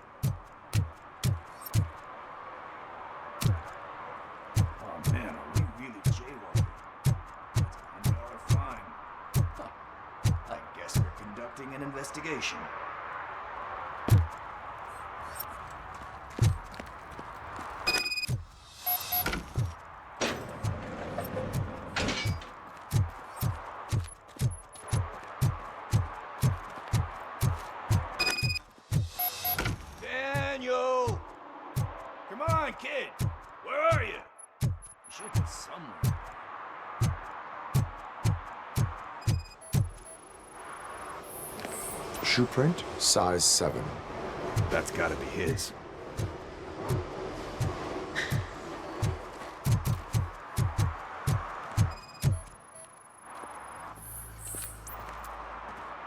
Oh man, are we really jaywalking? That's a $100 fine. Huh. I guess we're conducting an investigation. Daniel! Come on, kid! Where are you? You should be somewhere. Shoe print, size 7. That's gotta be his.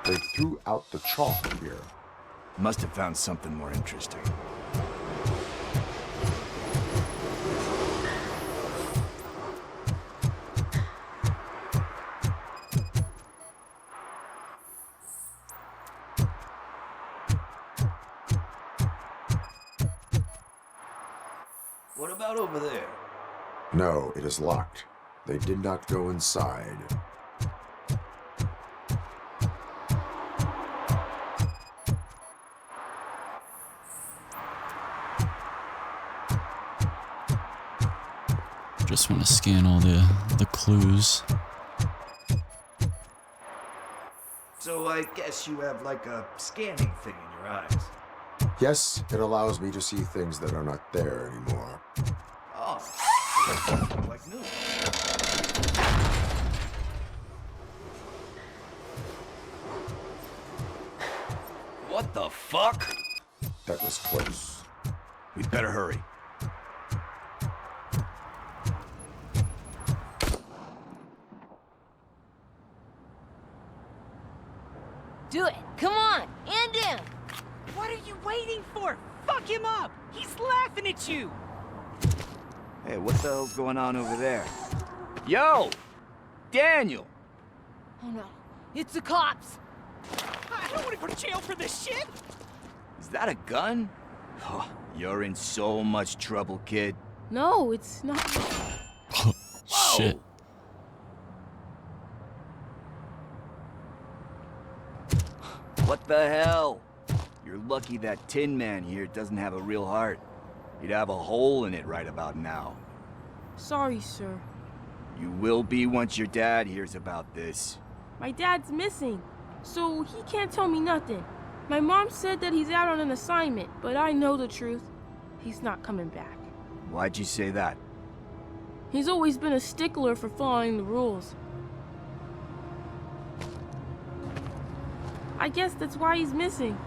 They threw out the chalk here. Must have found something more interesting. What about over there? No, it is locked. They did not go inside. Just want to scan all the clues. So I guess you have like a scanning thing in your eyes. Yes, it allows me to see things that are not there anymore. Oh, like new. What the fuck? That was close. We'd better hurry. Do it. Come on. And him. What are you waiting for? Fuck him up! He's laughing at you! Hey, what the hell's going on over there? Yo! Daniel! Oh no. It's the cops. I don't want to go to jail for this shit! Is that a gun? Oh, you're in so much trouble, kid. No, it's not. Shit. What the hell? You're lucky that Tin Man here doesn't have a real heart. He'd have a hole in it right about now. Sorry, sir. You will be once your dad hears about this. My dad's missing, so he can't tell me nothing. My mom said that he's out on an assignment, but I know the truth. He's not coming back. Why'd you say that? He's always been a stickler for following the rules. I guess that's why he's missing.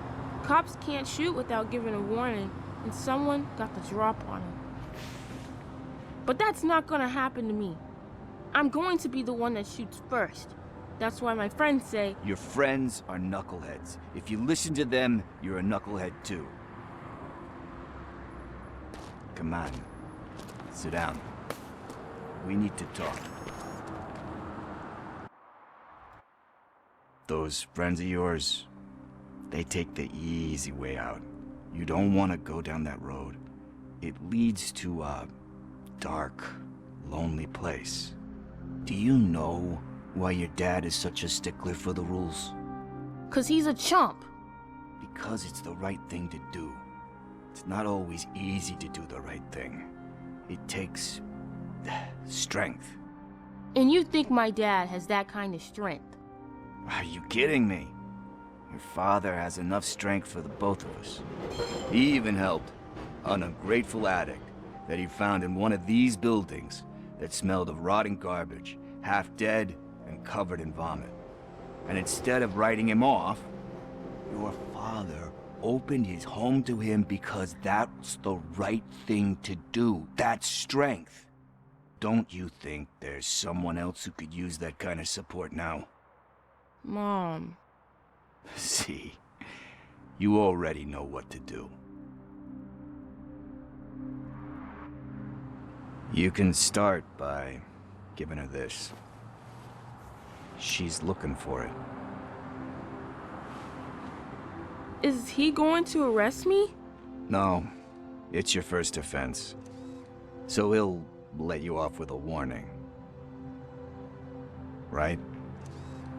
Cops can't shoot without giving a warning, and someone got the drop on him. But that's not gonna happen to me. I'm going to be the one that shoots first. That's why my friends say... Your friends are knuckleheads. If you listen to them, you're a knucklehead too. Come on. Sit down. We need to talk. Those friends of yours, they take the easy way out. You don't want to go down that road. it leads to a dark, lonely place. Do you know why your dad is such a stickler for the rules? 'Cause he's a chump. Because it's the right thing to do. It's not always easy to do the right thing. It takes strength. And you think my dad has that kind of strength? Are you kidding me? Your father has enough strength for the both of us. He even helped an ungrateful addict that he found in one of these buildings that smelled of rotting garbage, half dead and covered in vomit. And instead of writing him off, your father opened his home to him because that's the right thing to do. That's strength. Don't you think there's someone else who could use that kind of support now? Mom. See, you already know what to do. You can start by giving her this. She's looking for it. Is he going to arrest me? No, it's your first offense. So he'll let you off with a warning. Right?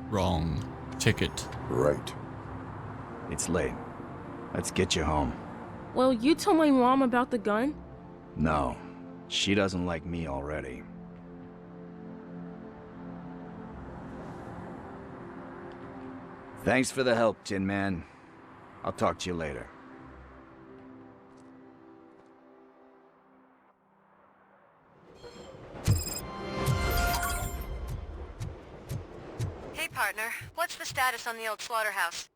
Wrong. Ticket. Right. It's late. Let's get you home. Well, you told my mom about the gun? No, she doesn't like me already. Thanks for the help, Tin Man. I'll talk to you later. Hey, partner. What's the status on the old slaughterhouse?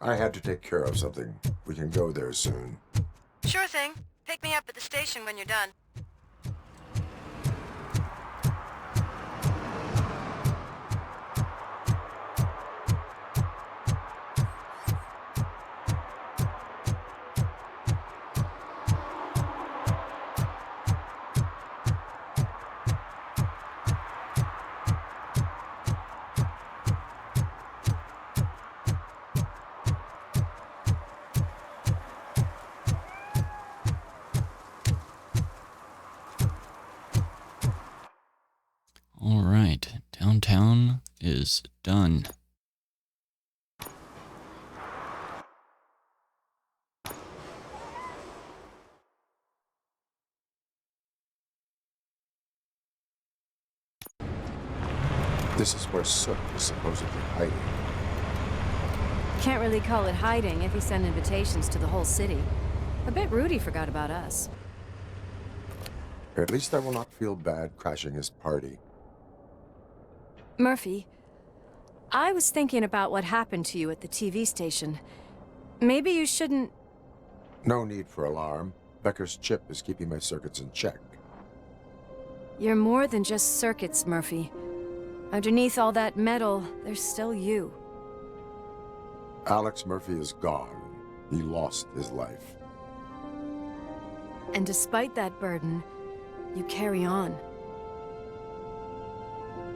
I had to take care of something. We can go there soon. Sure thing. Pick me up at the station when you're done. All right, downtown is done. This is where Soot is supposedly hiding. Can't really call it hiding if he sent invitations to the whole city. I bet Rudy forgot about us. At least I will not feel bad crashing his party. Murphy, I was thinking about what happened to you at the TV station. Maybe you shouldn't... No need for alarm. Becker's chip is keeping my circuits in check. You're more than just circuits, Murphy. Underneath all that metal, there's still you. Alex Murphy is gone. He lost his life. And despite that burden, you carry on.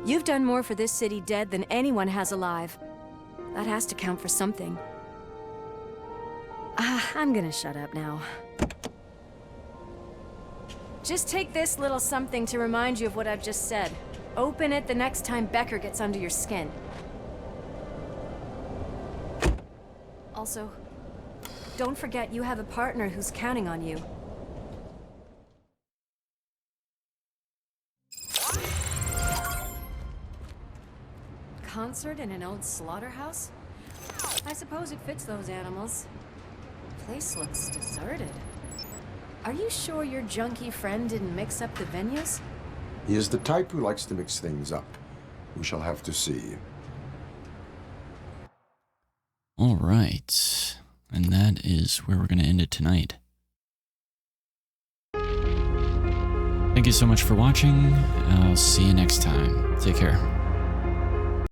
You've done more for this city dead than anyone has alive. That has to count for something. I'm gonna shut up now. Just take this little something to remind you of what I've just said. Open it the next time Becker gets under your skin. Also, don't forget you have a partner who's counting on you. Concert in an old slaughterhouse? I suppose it fits those animals. Place looks deserted. Are you sure your junkie friend didn't mix up the venues? He is the type who likes to mix things up. We shall have to see. All right, and that is where we're going to end it tonight. Thank you so much for watching. I'll see you next time. Take care.